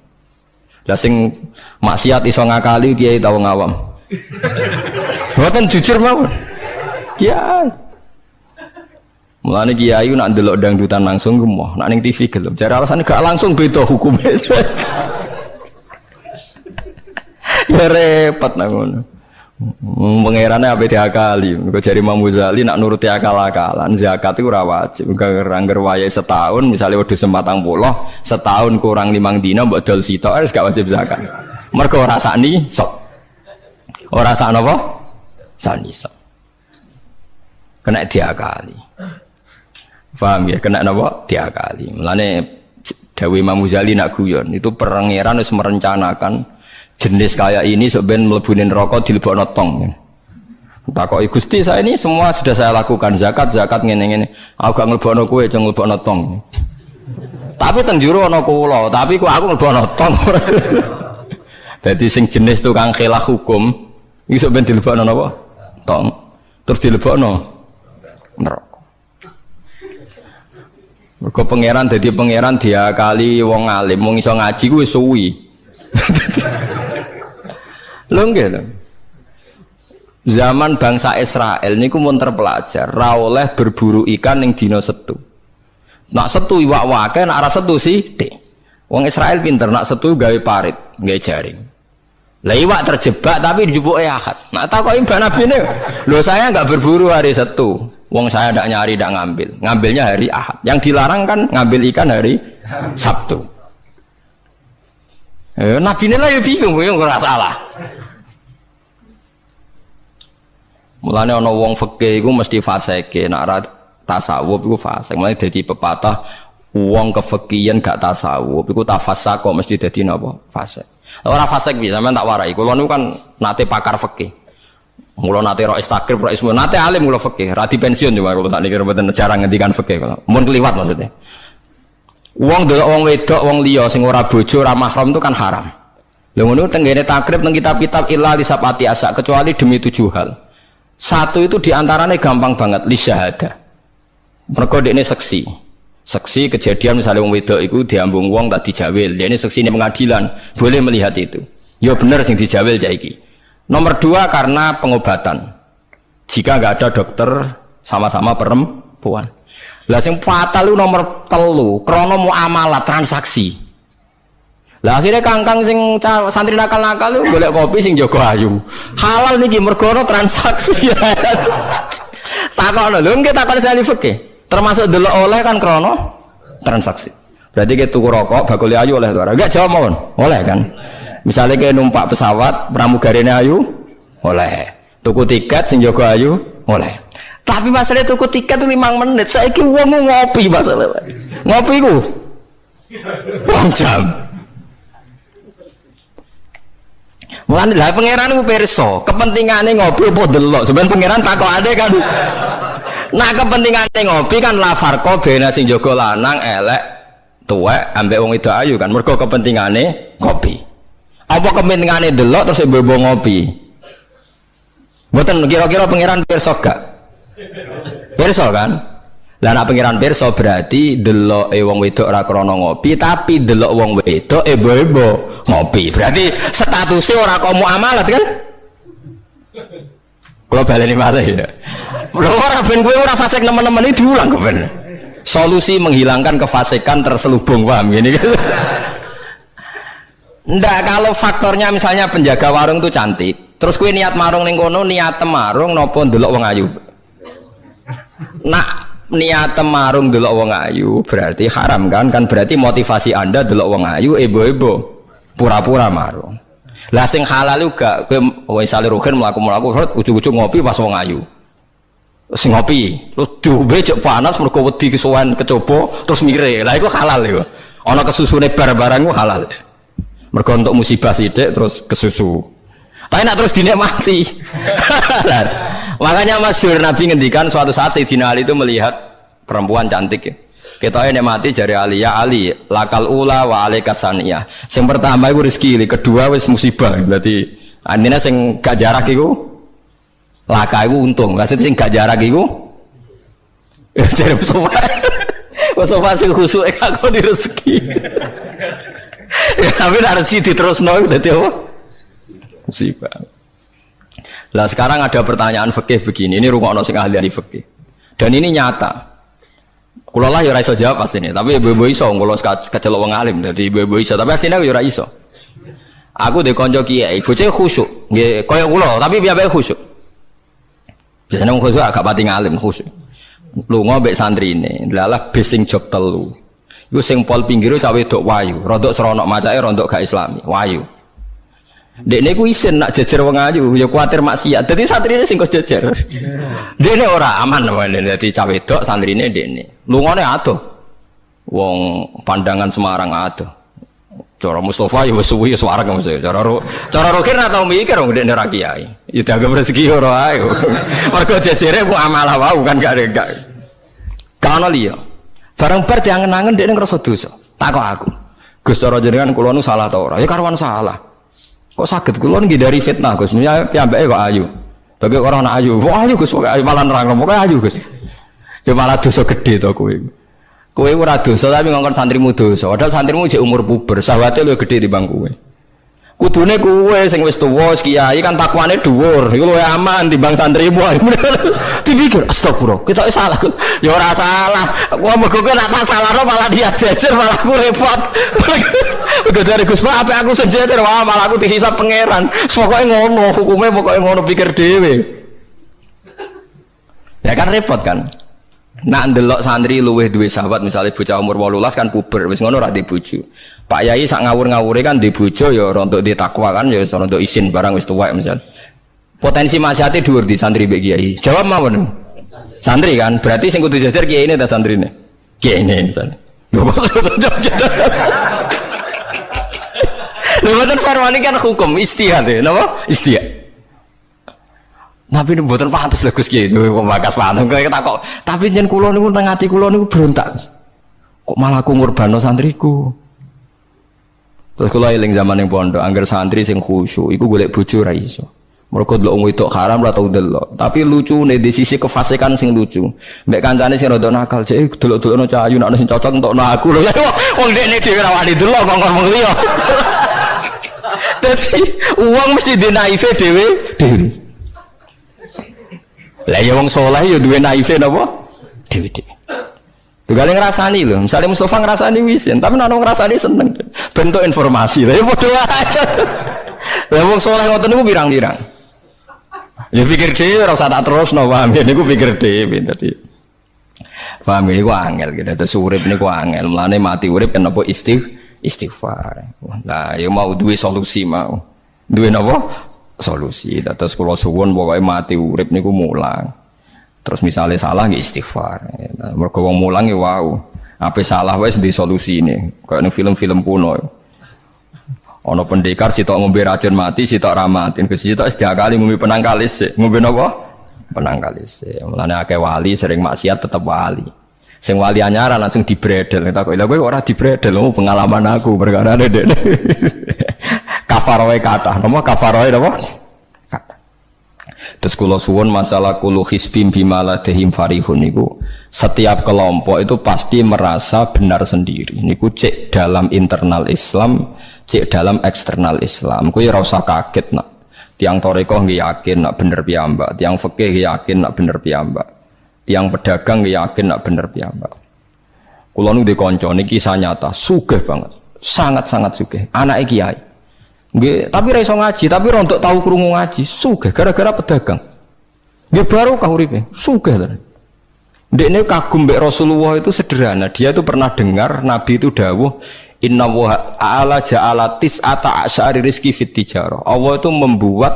Lah sing maksiat iso ngakali kiai ta wong awam. Mboten jujur mawon. Kiai. Mulane kiai nak ndelok dangdutan langsung gemoh, nak ning TV gelem. Jare alasane gak langsung beda hukumnya. Ya repot nang ngono. Pangerane ape diakali. Mergo jare Imam Ghazali nak nuruti akal-akalan, zakat itu ora wajib. Angger wayahe setahun, misalnya wedhus 40, setahun kurang 5 dina mbok dol sitok wis gak wajib zakat. Mergo ora sakni sok. Ora sak napa? Sakni sok. Kena diakali. Paham ya? Kena napa? Diakali. Mulane dawuh Imam Ghazali nak guyon, itu pangeran wis merencanakan jenis kayak ini sebenarnya melebunin rokok dilebokno tong. Takoki Gusti, saya ini semua sudah saya lakukan, zakat ngene-ngene. Aku gak nglebokno kowe, aja nglebokno tong. Tapi teng jero ana kula, tapi kok aku nglebokno tong. Dadi sing jenis tukang khilaf hukum iki sebenarnya dilebokno napa? Tong. Terus dilebokno neraka. Mergo pangeran dadi pangeran diakali wong alim, wong iso ngaji kuwi suwi. Lho nggih lho. Zaman bangsa Israel niku mun terpelajar, ra oleh berburu ikan ning dina Setu. Nak setu iwak wake, nak ora setu sithik. Wong Israel pinter, nak setu gawe parit, gawe jaring. Lah iwak terjebak tapi dijupuke Ahad. Nak takoki Mbak Nabine, lho saya enggak berburu hari Setu. Wong saya ndak nyari, ndak ngambil. Ngambilnya hari Ahad. Yang dilarang kan ngambil ikan hari Sabtu. Nabi ini lah ya bingung, ora salah. Mulane ana wong fikih iku mesti fasike, nek ora tasawuf iku fasik. Mulane dadi pepatah wong kefikihan gak tasawuf iku tafassak kok mesti dadi napa? Fasik. Ora fasik piye sampean tak warai. Kula niku kan nate pakar fikih. Mula nate ro istakrib, ro ismu, nate alim kula fikih, ra di pensiun cuma kula tak niki mboten jarang ngendikan fikih kula. Mun kliwat maksudnya. Wong delok wong wedok, wong liya sing ora bojo, ora mahram itu kan haram. Lha ngono tenggene takrib nang kitab-kitab illa lisapati asa kecuali demi 7 hal. Satu itu diantaranya gampang banget li syahada. Mergo dekne seksi. Seksi kejadian misalnya wong wedok iku diambung wong tak dijawil. Dekne seksi ning pengadilan, boleh melihat itu. Ya bener sing dijawil saiki. Nomor 2 karena pengobatan. Jika enggak ada dokter sama-sama perempuan. Lah sing fatal itu nomor 3 krana muamalah transaksi. Lah akhirnya kangkang sing santri nakal-nakal itu golek kopi sing jaga ayu. Halal niki mergo transaksi. Takono lho nggih takon sali fikih. Termasuk delok oleh kan krana transaksi. Berarti ke tuku rokok bakul ayu oleh to ora? Enggak jawab mawon. Oleh kan? Misalnya ke numpak pesawat pramugarine ayu oleh. Tuku tiket sing jaga ayu oleh. Tapi masalah tuku tiket itu 5 menit. Saiki wong ngopi masalah. Ngopi ku 2 jam. Mulane lha pangeran ku pirsa, kepentingane ngopi apa delok. Sampeyan pangeran takokane kan. Nah kepentingane ngopi kan la farqa bena sing jaga lanang elek tuwek ambek wong wedok ayu kan. Mergo kepentingane ngopi. Apa kepentingane delok terus mbok ngopi? Mboten kira-kira pangeran pirsa gak? Pirsa kan? Lah nek pangeran pirsa berarti deloke wong wedok ora krana ngopi, tapi delok wong wedok ebo-ebo ngopi. Berarti statusnya ora kok muamalat kan? Kalau baleni malih ya. Lho ora ben kowe ora fasik nemen-nemen iki diulang kok ben. Solusi menghilangkan kefasikan terselubung, paham gini kan? Ndak, kalau faktornya misalnya penjaga warung itu cantik, terus kowe niat marung ning kono, niat marung napa ndelok wong ayu. Nak niat marung delok wong ayu berarti haram kan berarti motivasi Anda delok wong ayu ebo-ebo pura-pura marung. Lah sing halal juga kowe misale rugen mlaku-mlaku ujug-ujug ngopi pas wong ayu. Terus ngopi, terus diombe cek panas mergo wedi kesuwen kecoba terus mire. Lah iku halal iku. Ana kesusune barang-barang ku halal. Mergo untuk musibah sithik terus kesusu. Tapi nak terus dinikmati. Makanya masyhur Nabi ngendikan suatu saat Sayyidina Ali itu melihat perempuan cantik ya. Kita ini mati jari Ali, ya Ali, lakal ula wa alaika saniyah. Yang pertama itu rezeki, kedua wis musibah. Berarti artinya sing gak jarak itu laka itu untung. Maksudnya sing gak jarak itu jadi Mustafa sing khusuk aku di rezeki. Ya, tapi ada rezeki diterusno dadi apa? Musibah. Lah sekarang ada pertanyaan fikih begini, ini rungokno sing ahli fikih. Dan ini nyata. Kulo lah ya ora iso jawab pasti nih, tapi ibu-ibu iso, kulo kecelok wong alim, jadi ibu-ibu iso, tapi aslinya aku ya ora iso. Aku de konco kiai, bocah khusyuk, nggih koyo kulo, tapi piyambake khusyuk. Biasane wong khusyuk agak pati ngalim khusyuk. Lunga mbek santrine, lalah bising jog telu. Iku sing pol pinggire cah wedok wayu, rondok seronok macake rondok gak islami, wayu. Dekne ku isin nak jejer wong ayu, ya kuwatir maksiat. Dadi santrine sing kok jejer. Dekne ora aman wae dadi cah wedok santrine dekne. Lungane adoh. Wong pandangan Semarang adoh. Cara Mustafa ya wis suwi ya suwareg mesti. Cara Rokin ora tau mikir wong dekne ra kiai. Ya dianggap rezeki ora ae. Mergo jejere ku amalah wae kan gak ada. Kana liya. Barang bar diangen-angen dekne ngrasa dosa. Takok aku. Gus cara jenengan kula nu salah ta ora? Ya karuan salah. Kok saged kula nggih dari fitnah Gus. Ya piyambake kok ayu. Bagi orang anak ayu. Wah ayu Gus, pokoke ayu malah nerang pokoke ayu Gus. Ya malah dosa gede to kowe. Kowe ora dosa tapi ngongkon santrimu dosa. Padahal santrimu jek umur puber, sawate luwih gede timbang kowe. Kudune kowe sing wis tuwa kiai kan takwane dhuwur. Iku luwih aman timbang santrimu. Dipikir astagfirullah, kita salah. Ya ora salah. Kok mergo kowe nak salahno malah dia jejer malah aku repot. Udah dari Gus Pak, apa aku sejajar, wah malah aku dihisap pangeran. Pokoknya ngono, hukumnya pokoknya ngono pikir dewe. Ya kan repot kan. Nak ndelok santri luweh duwe sahabat misalnya bocah umur 18 kan puber, wis ngono ra di bojo. Pak Yai sak ngawur-ngawure kan di bojo ya rontok di takwa kan ya rontok isin barang wis tuwek misal. Potensi maksiate dhuwur di santri mbek kiai. Jawab mawon. Santri kan, berarti sing kudu jajar kiai ini ta santrine. Kiai ini misalnya. Mboten farwani kan hukum istihad ya, napa? Istihad. Tapi mboten pantes lho Gus Kiai, kok bakas pantes kok takok. Tapi yen kula niku teng ati kula niku berontak. Kok malah aku ngurbano santriku. Terus kula eling zaman ning pondok, angger santri sing khusyuk iku golek bojo ra iso. Mergo delok wong wedok haram ora tau delok. Tapi lucune di sisi kefasikan sing lucu. Mbek kancane sing rada nakal, cek delok-delokno cah ayu nek sing cocok entokno aku lho. Wong dekne dhewe ra wani delok kok wong liya. Dadi uang mesti di naife dewe. Lah ya wong saleh ya duwe naife napa? Dewe. Gale ngrasani lho, misale Mustafa ngrasani wisin, tapi nek ngrasani seneng. Bentuk informasi. Lah ya padha wae. Lah wong saleh ngoten niku pirang-pirang. Ya pikir dhewe ora usah tak terusno, paham ya niku pikir dhewe dadi. Paham niku angel gitu. Terus urip niku angel, mlane mati urip kenapa istighfar. Nah, ya mau duwe solusi mau. Duwe napa? Solusi. Terus kula suwun pokoke mati urip niku mulang. Terus misalnya salah nggih istighfar. Mergo wong mulang ya wau. Ape salah wis di solusine. Kayak ning film-film kuno. Ana pendekar sitok ngombe racun mati, sitok ra mati. Sitok wis diakali ngombe penang kalis. Ngombe napa? Penang kalis. Mulane akeh wali sering maksiat tetep wali. Sing wali anyaran langsung dibredel. Kita kok lha kowe ora dibredel, pengalaman aku perkara ndek. Kafaroe kathah, napa kafaroe napa? Terus kula suwun masalah kulu hisbim bimaladehim farihun niku setiap kelompok itu pasti merasa benar sendiri. Niku cek dalam internal Islam, cek dalam eksternal Islam. Kowe ora usah kaget nak. Tiang torikoh nggih yakin nak bener piyambak, tiang fikih yakin nak bener piyambak. Tiang pedagang yakin nak bener piyambak. Kula nu dikonco niki kisah nyata, sugih banget. Sangat-sangat sugih. Anake kiai. Nggih, tapi ra iso ngaji, tapi rontok tahu krungu ngaji, sugih gara-gara pedagang. Nggih baru kah uripe, sugih to. Ndekne kagum mbek Rasulullah itu sederhana, dia itu pernah dengar Nabi itu dawuh inna wa ta'ala ja'ala tis'ata asyari rizki fit tijarah. Allah itu membuat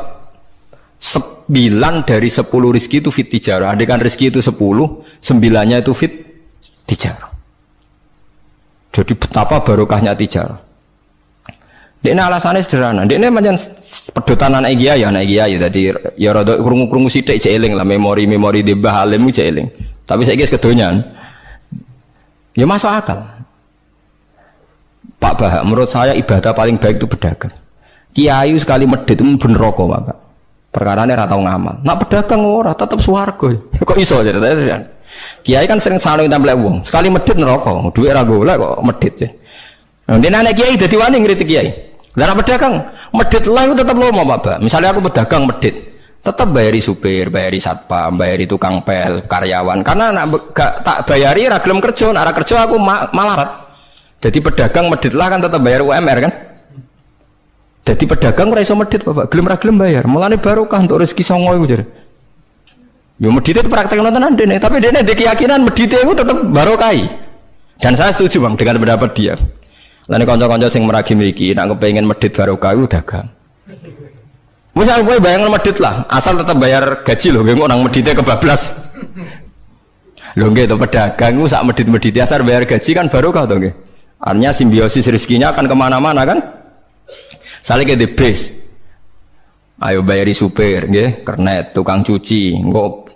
9 dari 10 rizki itu fit tijarah. Andaikan rizki itu 10, 9-nya itu fit tijarah. Jadi betapa barokahnya tijarah. Ini alasannya sederhana. Ini macam pedotan anak kiai ya. Jadi ya rada krungu-krungu sithik cek eling lah memori-memori di Mbah Halim cek eling. Tapi saiki wis kedonyan. Ya masuk akal. Pak Bah, menurut saya ibadah paling baik itu berdagang. Kiai sekali medit itu ben neraka, Pak. Perkarane ra tau ngamal. Nak pedagang ora tetep swarga. Kok iso ya? Kiai kan sering saling templek wong. Sekali medit neraka, duit ra golek kok medit ya. Nah, dene anak kiai dadi wani ngritik kiai. Lah pedagang medit lah itu tetap lomo Pak. Misalnya aku pedagang medit. Tetap bayari supir, bayari satpam, bayari tukang pel, karyawan. Karena gak tak bayari ra gelem kerja, nek ra kerja aku malarat. Jadi pedagang medit lah kan tetap bayar UMR kan. Jadi pedagang ora iso medit Bapak, gelem ra gelem bayar. Mulane barokah untuk rezeki songo iku jare. Yo medit itu praktek nontonan dene, tapi dene ndek keyakinan medit itu tetap barokah. Dan saya setuju Bang dengan pendapat dia. Lan kanca-kanca sing meragi mriki nek kepengin medit barokah iku dagang. Wis kowe bayang medit lah, asal tetap bayar gaji lho, nggih nang medite kebablas. Lho nggih to pedagang ku sak medit-medit asal bayar gaji kan barokah to nggih. Artinya simbiosis rezekinya akan kemana-mana kan. Saling ke base. Ayo bayari supir nggih, kernet, tukang cuci, engko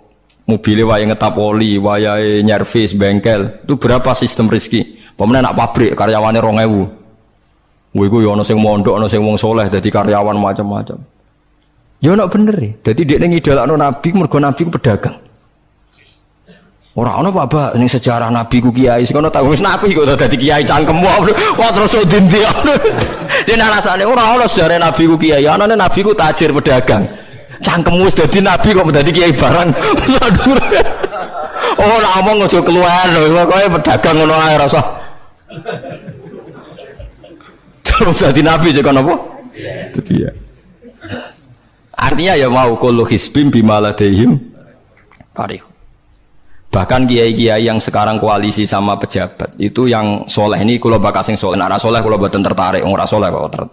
mobile wae ngetap oli, wayahe nyervis bengkel. Itu berapa sistem rezeki? Pemene nak pabrik karyawane 2000. Woi ku yo ana sing mondok, ana sing wong soleh dadi karyawan macam-macam. Ya nak bener ya. Jadi dia ngidolakno Nabi mergo Nabi ku pedagang. Ora ana Pak ning sejarah Nabi ku kiai sing ana tau wis Nabi kok dadi kiai cangkemmu. Wah terus to dindi. Dene alasane ora ana sejarah Nabi ku kiai, anane Nabi ku tajir pedagang. Cangkemmu wis dadi Nabi kok dadi kiai barang. Oh ora omong aja keluar lho, pokoke pedagang ngono ae ora usah. Terus dadi Nabi cek apa? Dadi ya. Artinya ya mau kullu hisbim bimaladehim parih. Bahkan kiai-kiai yang sekarang koalisi sama pejabat itu yang soleh ini kalau bakal sing soleh, nek soleh kalau buatan tertarik, ora soleh kok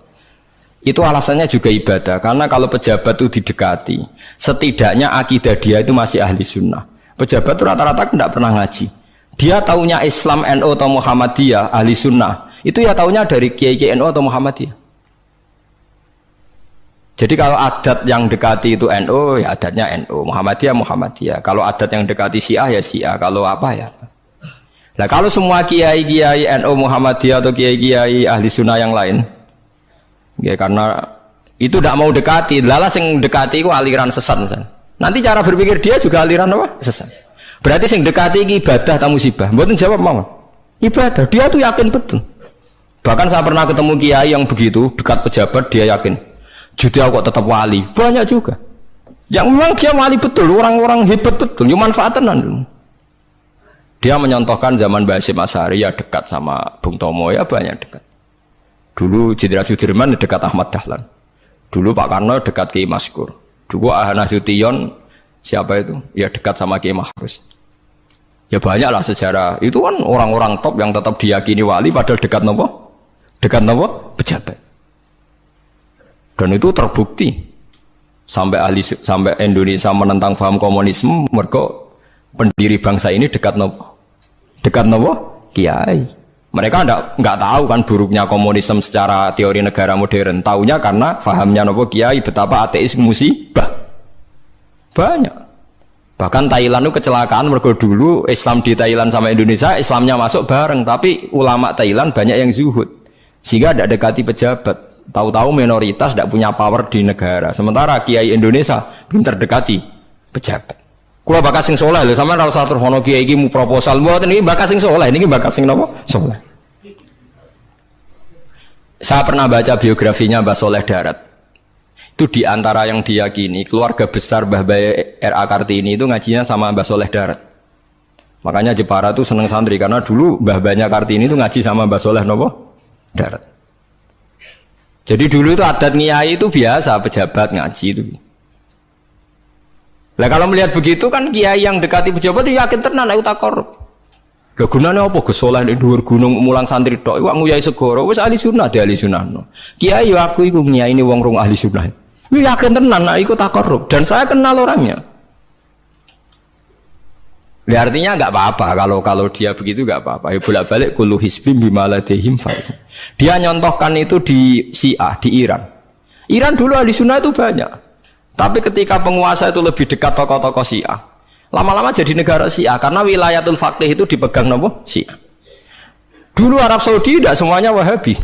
itu alasannya juga ibadah. Karena kalau pejabat itu didekati, setidaknya akidah dia itu masih ahli sunnah. Pejabat itu rata-rata tidak pernah ngaji. Dia taunya Islam NU atau Muhammadiyah ahli sunnah. Itu ya taunya dari kiai-kiai NU atau Muhammadiyah. Jadi kalau adat yang dekati itu NU, ya adatnya NU, Muhammadiyah, Muhammadiyah. Kalau adat yang dekati Syiah, ya Syiah. Kalau apa ya apa. Nah kalau semua kiai-kiai NU, Muhammadiyah atau kiai-kiai ahli sunnah yang lain, ya karena itu tidak mau dekati, lala sing dekati itu aliran sesat misalnya. Nanti cara berpikir dia juga aliran apa? Sesat. Berarti sing dekati ini ibadah atau musibah? Mboten jawab mau. Ibadah, dia tuh yakin betul. Bahkan saya pernah ketemu kiai yang begitu dekat pejabat, dia yakin. Jadi kok tetap wali, banyak juga. Yang memang dia wali betul, orang-orang hebat betul, cuma manfaatan. Dia menyontohkan zaman Mbah Hasyim Asy'ari ya dekat sama Bung Tomo ya banyak dekat. Dulu Jenderal Sudirman dekat Ahmad Dahlan. Dulu Pak Karno dekat Kiai Maskur. Dulu Ahmad Nasution siapa itu? Ya dekat sama Kiai Mahrus. Ya banyak lah sejarah. Itu kan orang-orang top yang tetap diyakini wali padahal dekat nopo? Dekat nopo? Pejabat. Dan itu terbukti sampai Indonesia menentang paham komunisme mereka pendiri bangsa ini dekat nopo kiai. Mereka nggak tahu kan buruknya komunisme secara teori negara modern, taunya karena pahamnya nopo kiai betapa ateis musibah banyak. Bahkan Thailand itu kecelakaan mereka dulu Islam di Thailand sama Indonesia Islamnya masuk bareng, tapi ulama Thailand banyak yang zuhud sehingga tidak dekati pejabat. Tahu-tahu minoritas tidak punya power di negara. Sementara kiai Indonesia pinter dekati pejabat. Kalau bakal sing soleh lho, sama ora usah terus ono kiai iki mu proposal mboten iki bakal sing soleh, niki bakal sing napa? Soleh. Saya pernah baca biografinya Mbah Soleh Darat. Itu di antara yang diyakini keluarga besar Mbah Bae R.A. Kartini itu ngajinya sama Mbah Soleh Darat. Makanya Jepara tuh seneng santri karena dulu Mbah Banyak Kartini itu ngaji sama Mbah Soleh napa? Darat. Jadi dulu itu adat ngiyai itu biasa, pejabat ngaji itu. Lah kalau melihat begitu kan kiai yang dekati pejabat itu yakin tenan nek tak korup. Lah gunane apa Gus Soleh ning dhuwur gunung mulang santri tok, iku nguyai segoro wis ahli sunnah de ahli sunnah. Kiai yo aku iku ngiyaini wong rong ahli sunnah. Yo yakin tenan nek iku tak korup dan saya kenal orangnya. Ya artinya nggak apa-apa kalau dia begitu nggak apa-apa. Ya bolak-balik kullu hisbim bimaladehim fa. Dia nyontohkan itu di Syiah di Iran. Iran dulu ahli sunnah itu banyak. Tapi ketika penguasa itu lebih dekat tokoh-tokoh Syiah, lama-lama jadi negara Syiah karena wilayatul faqih itu dipegang nopo Syiah. Dulu Arab Saudi tidak semuanya Wahabi.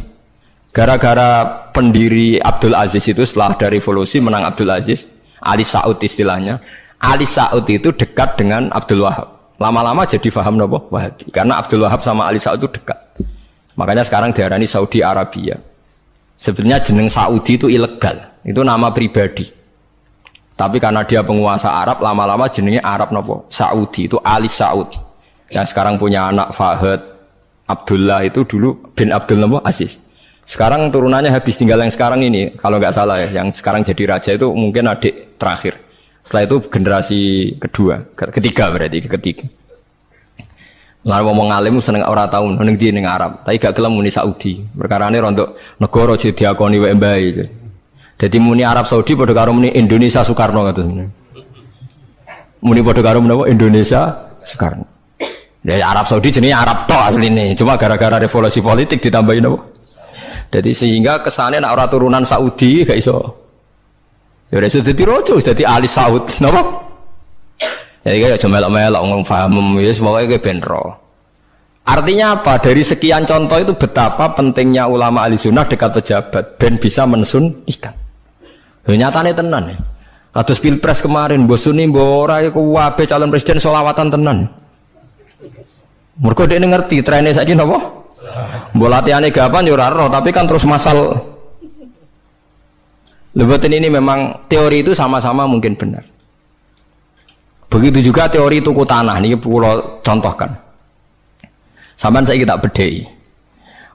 Gara-gara pendiri Abdul Aziz itu setelah dari revolusi menang Abdul Aziz, Ali Saud istilahnya. Ali Saud itu dekat dengan Abdul Wahab. Lama-lama jadi faham nopo Wahabi. Karena Abdul Wahab sama Ali Saud itu dekat. Makanya sekarang diarani Saudi Arabia. Sebenarnya jeneng Saudi itu ilegal. Itu nama pribadi. Tapi karena dia penguasa Arab, lama-lama jenenge Arab nopo? Saudi, itu Ali Saud. Yang sekarang punya anak Fahad Abdullah itu dulu bin Abdul nopo Aziz. Sekarang turunannya habis, tinggal yang sekarang ini, kalau nggak salah ya, yang sekarang jadi raja itu mungkin adik terakhir. Setelah itu generasi ketiga berarti ketiga. Lalu ngomong alim seneng ora tau ning ndi ning Arab, tapi gak gelem muni Saudi. Perkarane rontok negara jadi diakoni wae mbae. Dadi muni Arab Saudi padha karo muni Indonesia Soekarno ngoten. Muni padha karo menapa Indonesia Soekarno. Ya Arab Saudi jenenge Arab tok asline, cuma gara-gara revolusi politik ditambahin apa? Jadi sehingga kesane nek ora turunan Saudi gak iso. Ya wis dadi raja, dadi Ali Saud, napa? Ya iki aja melok-melok ngomong paham wis pokoke ben ro. Artinya apa? Dari sekian contoh itu betapa pentingnya ulama ahli sunnah dekat pejabat ben bisa mensunnikan. Ya nyatane tenan ya. Kados Pilpres kemarin mbok suni mbok ora iku wae calon presiden selawatan tenan. Mergo dekne ngerti trene saiki napa? Mbok latihane gapan ya ora ro, tapi kan terus masal. Lebatin ini memang teori itu sama-sama mungkin benar. Begitu juga teori tuku tanah ini pulau contohkan. Sampeyan saiki tak bedheki.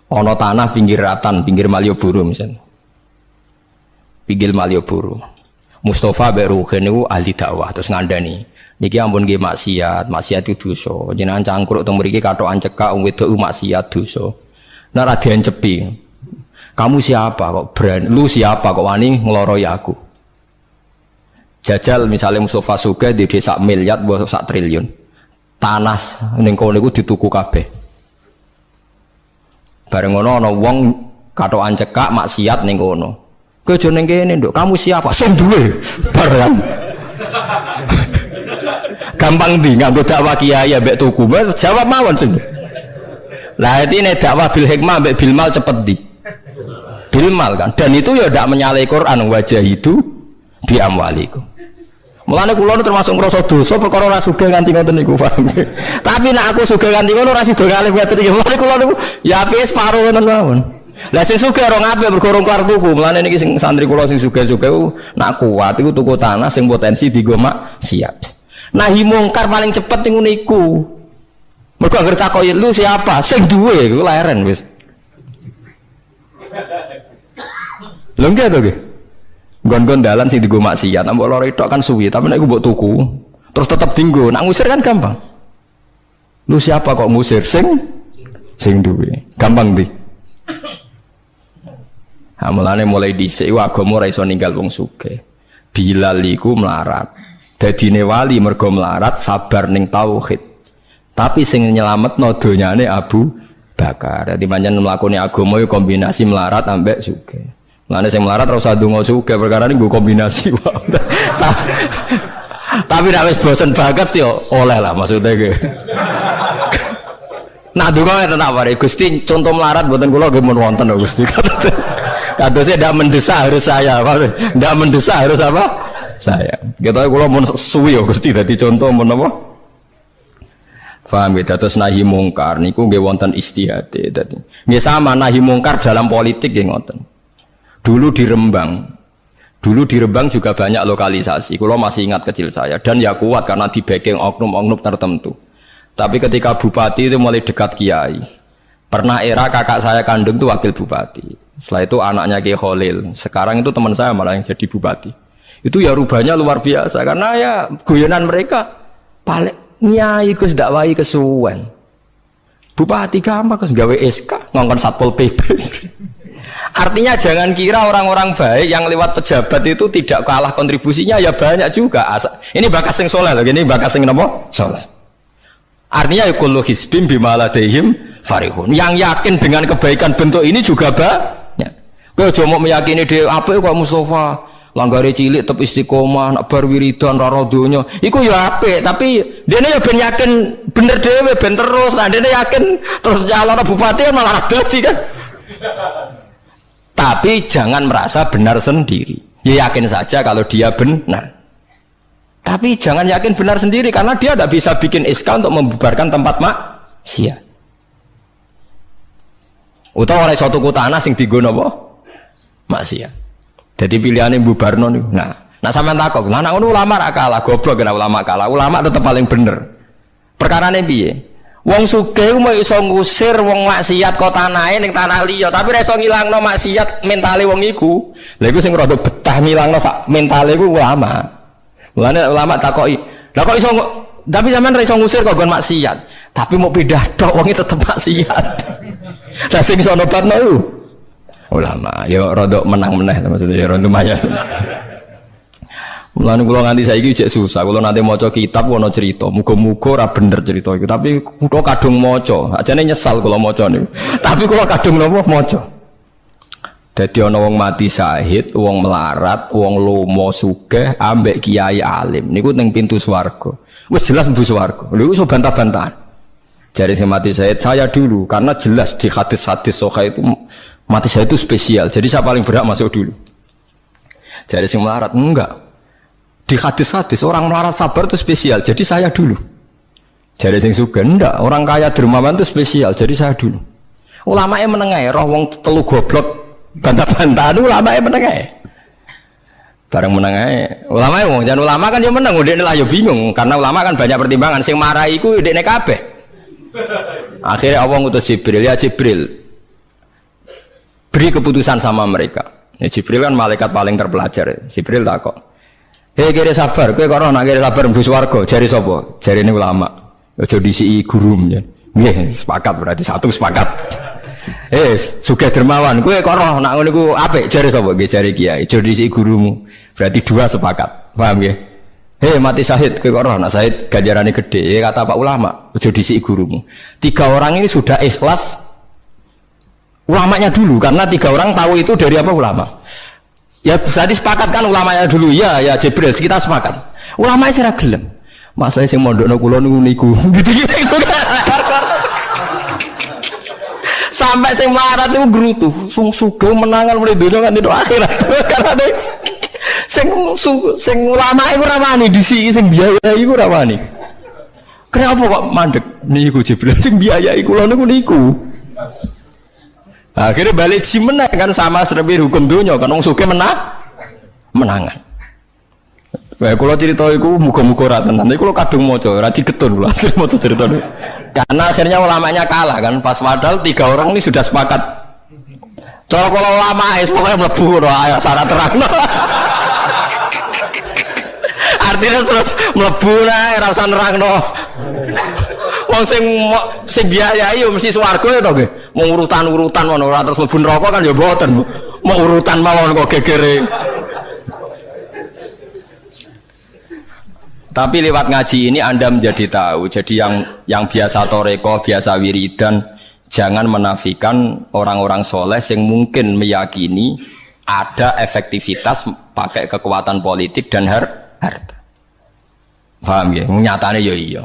Ana tanah pinggir Ratan, pinggir Malioboro misalnya. Pinggir Malioboro. Mustafa Beruhen niku ahli dakwah terus ngandani. Niki ampun nggih maksiat itu dosa. Jenengan cangkruk teng mriki kathokan cekak wong wedok maksiat dosa. Nek ra diencepi. Kamu siapa kok berani? Lu siapa kok wani ngloroi aku? Jajal misalnya Mustafa Sugih di desa miliar buat sak triliun tanah ning kono niku dituku kabeh. Bareng ngono ana wong kathokan cekak maksiat ning kono. Kowe aja ning kene, Nduk. Kamu siapa? Sing duwe. Bareng. Gampang ndi nganggo dakwah kiai mbek tuku. Jawab mawon sing. Lah iki nek dakwah bil hikmah mbek bil mal cepet ndi? Bil mal kan. Dan itu ya ndak menyalahi Quran wajah itu bi amwalikum. Mulane kula termasuk ngrasa dosa perkara ora sugih nganti ngoten niku, paham. Tapi nek aku sugih nganti ngono ora sida kalih ngoten iki. Mulane kula niku ya apike separo ngoten mawon. Lah sing sugih ora ngapik mergo urung kelar tuku. Mulane niki sing santri kula sing sugih-sugih nak kuat iku tuku tanah sing potensi dienggo maksiat. Nahi mungkar paling cepet niku. Mergo anggere takoki lu siapa? Sing duwe iku leren wis. Lho nggih to nggih. Gon-gon dalan sing dienggo maksiat, mbok loro tok kan suwi, tapi nek iku mbok tuku, terus tetep dienggo, nak ngusir kan gampang. Lu siapa kok ngusir? Sing duwe. Gampang ndi? Ha mulane mulai dhisik agama ora iso ninggal wong sugih. Bilal iku melarat. Dadine wali mergo melarat sabar ning tauhid. Tapi sing nyelametno donyane Abu Bakar. Dadi pancen mlakune agama iku kombinasi melarat ambek sugih. Lane sing melarat ora usah ndonga sugih perkara ini nggo kombinasi wae. Tapi nek wis bosen banget yo oleh lah maksudnya ge. Nah ndonga tenan wae Gusti contoh melarat mboten kula nggih mun wonten Gusti. Kadose ndak mendesak harus saya, ndak mendesak harus apa? Saya. Ketoke kula mun suwi yo Gusti dadi contoh mun apa? Paham ya, terus nahi mungkar niku nggih wonten istihate dadi. Nggih sama nahi mungkar dalam politik nggih ngoten. Dulu di Rembang juga banyak lokalisasi. Kalau masih ingat kecil saya dan ya kuat karena di backing oknum-oknum tertentu. Tapi ketika bupati itu mulai dekat kiai. Pernah era kakak saya kandung itu wakil bupati. Setelah itu anaknya Kiai Khalil. Sekarang itu teman saya malah yang jadi bupati. Itu ya rubahnya luar biasa karena ya guyonan mereka paling nyai Gus dakwai kesuwen. Bupati gampang Gus gawe SK ngongkon Satpol PP. Artinya jangan kira orang-orang baik yang lewat pejabat itu tidak kalah kontribusinya, ya banyak juga. Ini bakas sing soleh loh, ini bakas sing nopo soleh. Artinya kullu hisbim bima ladaihim farihun. Yang yakin dengan kebaikan bentuk ini juga banyak. Kowe aja mau meyakini dhewe apik kok Mustafa, langgare cilik tetep istiqomah, nak bar wiridan ora donya. Iku ya apik, tapi dene ya ben yakin bener dhewe ben terus. Nah dene yakin terus calon bupati malah dadi kan. Tapi jangan merasa benar sendiri. Ya yakin saja kalau dia benar. Tapi jangan yakin benar sendiri karena dia tidak bisa bikin SK untuk membubarkan tempat maksiat. Utawa ora iso tuku tanah sing dienggo napa? Maksiat. Jadi pilihannya bubarno niku. Nah, Nah sampean takok, lah nek ngono ulama ra kalah, goblok kena ulama kalah. Ulama tetep paling bener. Perkarane piye? Wong sugih mau iso ngusir wong maksiat kok tanahe ning tanah liya, tapi ra iso ngilangno maksiat mentale wong iku. Lha iku sing rada betah ngilangno sak mentale iku ulama. Mulane ulama takoki, "Lah kok iso tapi sampean ra iso ngusir kok nggon maksiat, tapi mau pindah tok wong tetep maksiat." Lah sing iso nobatno iku ulama. Ya rada menang-meneh maksudnya ya rada lumayan. Mulane kula nganti saiki cek susah. Kula nate maca kitab ana cerita, muga-muga ora bener cerita iku, tapi kula kadung maca. Ajane nyesal kula maca niku. Tapi kula kadung napa maca. Dadi ana wong mati syahid, wong melarat, wong lomo sugih ambek kiai alim. Niku ning pintu swarga. Wis jelas mlebu swarga. Lha iso bantah-bantahan. Jare sing mati syahid saya dulu karena jelas di hadis-hadis sahih itu mati syahid itu spesial. Jadi saya paling berhak masuk dulu. Jare sing melarat enggak. Di hadis-hadis orang melarat sabar itu spesial, jadi saya dulu. Jadi sing sugih ndak, orang kaya dermawan itu spesial, jadi saya dulu. Ulama yang menengah, roh wong telu goblok bantah-bantahan, ulama yang menengah. Bareng menengah, ulama yang jangan ulama kan yang menang, udah lah yo bingung, karena ulama kan banyak pertimbangan. Sing marahi iku udah kabeh. Akhirnya Allah ngutus Jibril, ya Jibril, beri keputusan sama mereka. Ya, Jibril kan malaikat paling terpelajar. Jibril takok. Hei kira sabar, kowe kok ora nak kira sabar mlebu swarga, jare sapa? Jarine ulama. Aja disiki gurum ya. Nggih, sepakat berarti satu sepakat. Sugih dermawan, kowe kok ora nak ngono iku apik, jare sapa? Nggih jare kiai. Aja disiki gurumu. Berarti dua sepakat. Paham nggih? Mati syahid, kowe kok ora nak syahid ganjarane gede. Kata Pak ulama, aja disiki gurumu. 3 orang ini sudah ikhlas ulamanya dulu karena 3 orang tahu itu dari apa ulama. Ya berarti sepakat kan ulamanya dulu ya Jibril kita sepakat. Ulamanya sira gelem. Masalah sing mondokno kula niku gitu-gitu. Sampai sing melarat niku grutu, sing sugih menangan mulai donya kan itu akhirat. Karena sing ulama iku ora wani disiki sing biayai iku ora wani. Kenapa kok mandek niku Jibril sing biayai kula niku. Akhirnya balik si menang kan sama seperti hukum dunia kan wong sugih menangan. Wah kalau cerita itu muga-muga ora tenan. Iku kula kadung maca ora digetun kula maca cerita itu. Karena akhirnya ulamanya kalah kan pas padahal 3 orang ini sudah sepakat. Cara kalau ulama pokoknya mlebu ayo syarat terangno. Artinya terus mlebu ora usah nerangno. Wong sing biayai yo mesti swarga ya to nggih. Mau urutan-urutan ngono ora terus mlebu neraka kan ya mboten. Mau urutan mawon kok gegere. Tapi lewat ngaji ini Anda menjadi tahu. Jadi yang biasa toreko, biasa wiridan, jangan menafikan orang-orang soleh yang mungkin meyakini ada efektivitas pakai kekuatan politik dan harta. Paham ya? Nyatanya ya iya.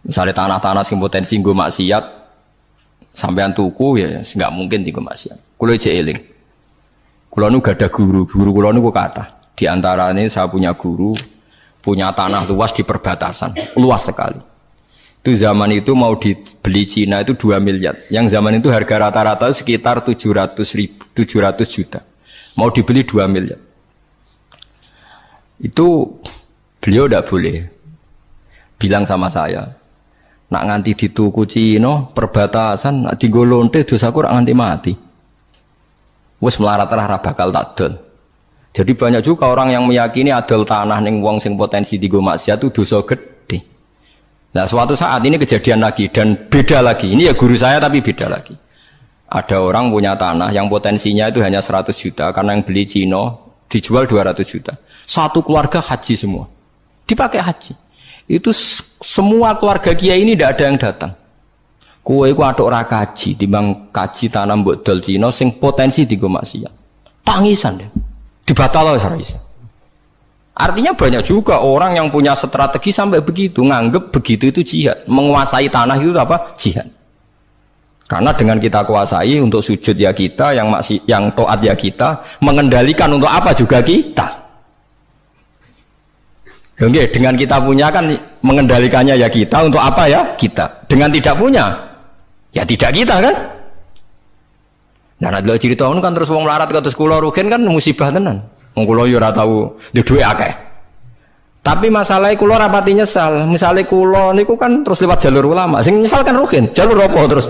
Misalnya tanah-tanah sing potensi nggo maksiat sampean tuku ya nggak mungkin tiga maksiat. Kulo cek eling. Kulo nu gak ada guru kulo nu kata. Di antara ini saya punya guru punya tanah luas di perbatasan, luas sekali. Itu zaman itu mau dibeli Cina itu 2 miliar. Yang zaman itu harga rata-rata sekitar 700 juta. Mau dibeli 2 miliar. Itu beliau tidak boleh. Bilang sama saya, nak nganti dituku Cina perbatasan, nak digolonte dosaku rak nganti mati. Wes melarat-larat bakal takdol. Jadi banyak juga orang yang meyakini adol tanah ning wong sing potensi digo maksiat itu dosa gede. Nah suatu saat ini kejadian lagi dan beda lagi. Ini ya guru saya tapi beda lagi. Ada orang punya tanah yang potensinya itu hanya 100 juta karena yang beli Cina dijual 200 juta. Satu keluarga haji semua. Dipakai haji. Itu semua keluarga kiai ini tidak ada yang datang. Kowe iku atuk ora kaji, timbang kaji tanah mbok dol Cina sing potensi digo maksiat. Tangisan deh. Dibatal oleh Sarisa. Artinya banyak juga orang yang punya strategi sampai begitu, nganggep begitu itu jihad, menguasai tanah itu apa? Jihad. Karena dengan kita kuasai untuk sujud ya kita, yang taat ya kita, mengendalikan untuk apa juga kita. Oke, dengan kita punya kan mengendalikannya ya kita, untuk apa ya kita. Dengan tidak punya, ya tidak kita kan. Nah, nek cerita kan terus wong melarat kados kula rugen kan musibah tenan. Wong kula yo ora tau duwe akeh. Tapi masalahnya kula rapati nyesal. Misalnya kula niku kan terus lewat jalur ulama. Sing nyesal kan Ruhin. Jalur apa terus?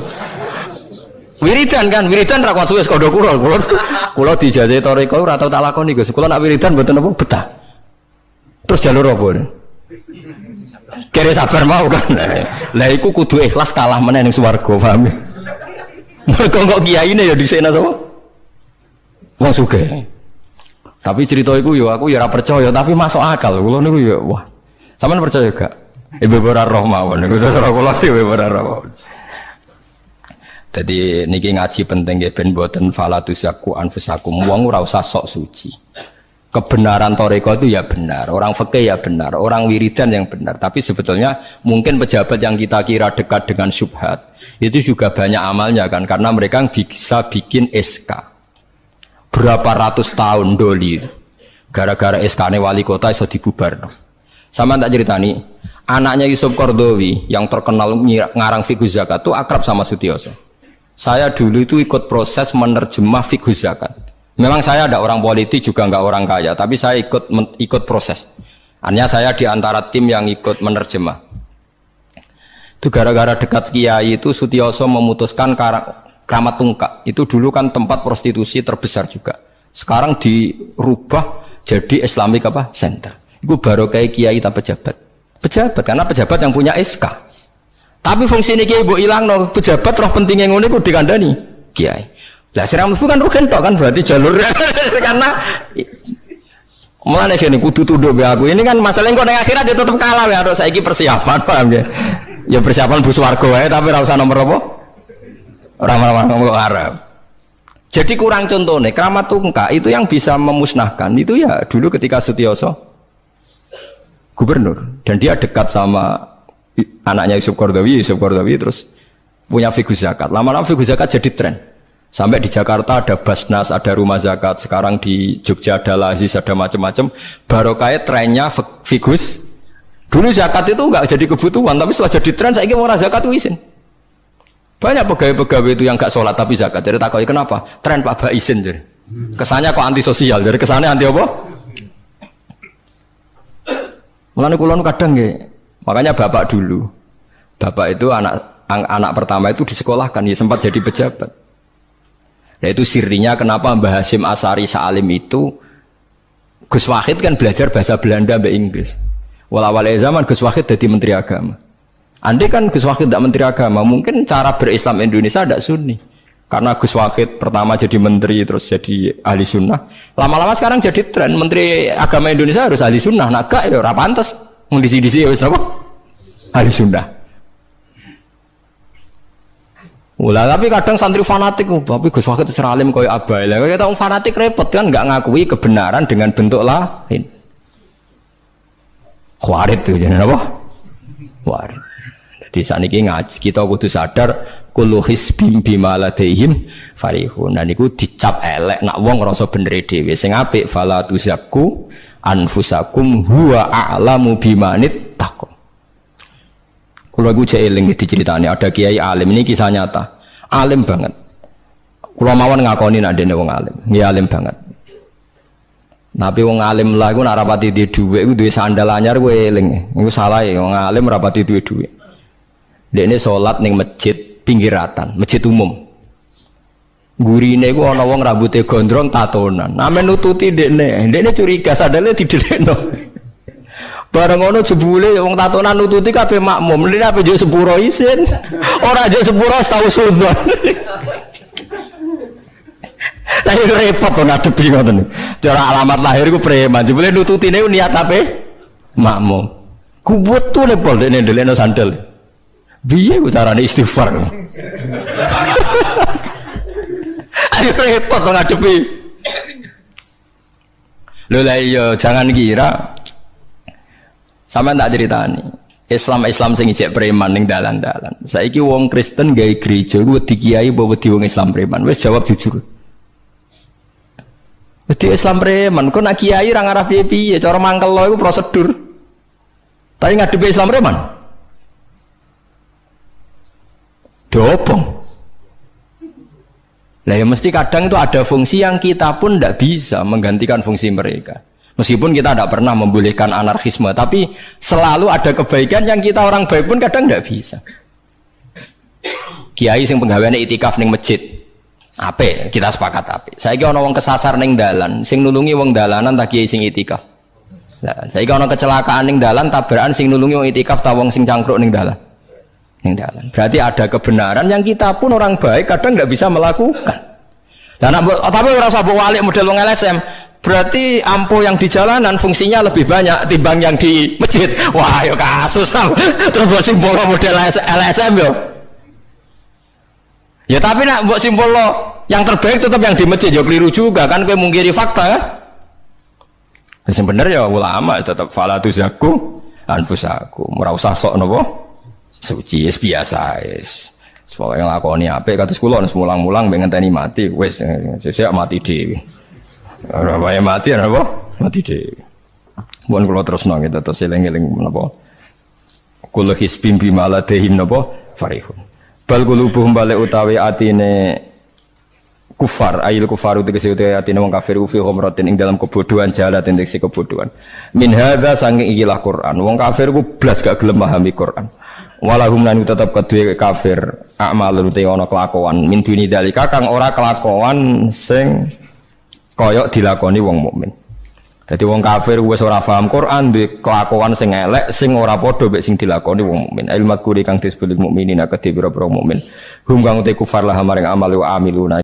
Wiridan kan, wiridan ra kuat suwe kodho kula. Kula dijajahi toriko ora tau tak lakoni Gus. Kula nak wiridan mboten apa betah. Terus jalur apa? Kere sabar mau kan. Lah iku kudu ikhlas kalah meneh ning swarga, paham ya? Mergo kok kiyaine ya dhisena sapa? Wong sugih. Tapi cerita itu yo aku ya ora percaya tapi masuk akal. Kula niku ya wah. Sampeyan percaya gak? Ibu ora roh mawon niku terus kula ibu ora roh. Dadi niki ngaji penting nggih ben mboten falatusaku anfusakum. Wong ora usah sok suci. Kebenaran toriko itu ya benar, orang fikih ya benar, orang wiridan yang benar. Tapi sebetulnya mungkin pejabat yang kita kira dekat dengan syubhat itu juga banyak amalnya kan, karena mereka bisa bikin SK. Berapa ratus tahun doli gara-gara SK-ne wali kota iso dibubar. Sama tak ceritani, anaknya Yusuf Qaradawi yang terkenal ngarang fiqh zakat itu akrab sama Sutioso. Saya dulu itu ikut proses menerjemah fiqh zakat. Memang saya ada orang politik juga nggak orang kaya, tapi saya ikut proses. Hanya saya di antara tim yang ikut menerjemah. Itu gara-gara dekat kiai itu Sutioso memutuskan Kramat Tungkak itu dulu kan tempat prostitusi terbesar juga. Sekarang dirubah jadi Islamic apa center. Itu baru kayak kiai tak pejabat. Pejabat karena pejabat yang punya SK. Tapi fungsi ini kiai bu hilang no pejabat roh pentingnya ngono itu dikandani kiai. Lah siram bukan rugen tok kan berarti jalur karena mulane gini kudu tuduh be aku. Ini kan masalah engko ning akhirat ya tetep kalah ya harus saiki persiapan paham ya. Ya persiapan bus warga wae tapi ora usah nomor apa? Orang-orang Arab. Jadi kurang contohnya, Kramat Tungkak itu yang bisa memusnahkan itu ya dulu ketika Sutioso gubernur dan dia dekat sama anaknya Yusuf Qaradawi terus punya fiqh zakat. Lama-lama fiqh zakat jadi tren. Sampai di Jakarta ada Basnas, ada rumah zakat. Sekarang di Jogja ada Lazis, ada macam-macam. Barokah trennya fiqh. Dulu zakat itu enggak jadi kebutuhan, tapi setelah jadi tren saya ingin orang zakat itu izin. Banyak pegawai-pegawai itu yang gak sholat tapi zakat. Jadi takoi kenapa? Tren Pak Ba izin jadi. Kesannya kok antisosial. Jadi kesannya anti apa? Mulane kula kadang nggih. Makanya bapak dulu. Bapak itu anak pertama itu disekolahkan, ya sempat jadi pejabat. Nah itu sirinya kenapa Mbah Hasyim Asari Salim itu Gus Wahid kan belajar bahasa Belanda mbak Inggris. Awal-awal zaman Gus Wahid jadi menteri agama. Andai kan Gus Wahid tidak menteri agama, mungkin cara berislam Indonesia tidak sunni. Karena Gus Wahid pertama jadi menteri terus jadi ahli sunnah. Lama-lama sekarang jadi tren menteri agama Indonesia harus ahli sunnah. Nah gak ya ora pantes ngdisi-disi ya wis napa? Ahli sunnah. Ulah tapi kadang santri fanatik, tapi Gus Wahid seralim koyo abai. Lah kita orang fanatik repot kan nggak ngakui kebenaran dengan bentuk lain. Khawarit tuh jadi apa? Khawarit. Jadi saniki ngaji kita kudu sadar kullu hisbim bima ladaihim farihun. Dan iku dicap elek nak wong ngrasa bener dhewe. Sing apik fala tuzakku anfusakum huwa a'lamu bimanit taqwa. Kalau aku cek eling diceritani ada kiai alim, ini kisah nyata, alim banget. Kalau mawon ngakoni nak dene wong alim, dia alim banget. Tapi wong alim lah, aku nak rapati di duit, aku duit sandal anyar, aku eling, aku salah ya, wong alim rapati duit. Dia ini sholat neng masjid pinggiratan, masjid umum. Gurine aku ana wong rambutnya gondrong tatonan, namen nututi dia ini curiga sadale didekno. Bareng ngono jebule wong tatonan nututi kabeh makmum. Lha apa yo sepuro isin. Ora yo sepuro tau sudzon. Lah repot to ngadepi ngoten. Cara alamat lahir ku preman. Jebule nututine niat ape? Makmum. Ku wetune pol dene ndelekno sandal. Piye ku carane istighfar? Ayo repot to ngadepi. Lho lah iya jangan kira sama tak ceritani Islam sing ijek preman ning dalan-dalan. Saiki wong Kristen gawe gereja ku wedi kiai apa wedi wong Islam preman. Wis jawab jujur. Wedi Islam preman, kok nak kiai ra ngarah piye-piye, cara mangkel lo iku prosedur. Tapi ngadepi Islam preman. Dobong. Lah ya mesti kadang itu ada fungsi yang kita pun tidak bisa menggantikan fungsi mereka. Meskipun kita tidak pernah membolehkan anarkisme, tapi selalu ada kebaikan yang kita orang baik pun kadang tidak bisa. Kiai sing penggaweane itikaf ning masjid. Apik, kita sepakat apik. Saiki ana wong kesasar ning dalan, sing nulungi wong dalanan ta kiai sing itikaf. Lah, saiki ana kecelakaan ning dalan, tabrakan sing nulungi wong itikaf ta wong sing cangkruk ning dalan. Ning dalan. Berarti ada kebenaran yang kita pun orang baik kadang enggak bisa melakukan. Dan tapi ora usah mbok walik model wong LSM. Berarti ampuh yang di jalanan fungsinya lebih banyak timbang yang di masjid. Wah, yo kasus. Terus mbok simbol model LSM yo. Ya tapi nak buat simbol lo yang terbaik tetap yang di masjid ya keliru juga kan kowe mungkiri fakta kan? Yang bener ya ulama tetap fala tuzaku anfusakum. Ora usah sok napa suci biasa wis. Pokoke nglakoni apik kados kula wis mulang-mulang ben ngenteni mati wis sesuk mati dhewe. Ora wae mati napa? Mati dhewe. Mun kula terusno gitu terus eling-eling menapa? Kula hisbim bimaladehim napa? Farihun. Bal qulubuhum balik utawi atine kufar ayil kufaru tegese utawi atine wong kafir fi humratin ing dalam kebodohan jalat indiksi kebodohan min hadza saking ikilah Quran wong kafir ku blas gak gelem pahami Quran walahum lan tetep kedue kafir amalun te ana kelakuan min duni dalika kang ora kelakuan sing kaya dilakoni wong mukmin. Jadi wong kafir wis ora paham Quran duwe kelakuan sing elek sing ora padha mek sing dilakoni wong mukmin. Ilmu kuri kang disebut mukminin akeh pira-pira mukmin. Hum kang te kufar lah maring amal wa amiluna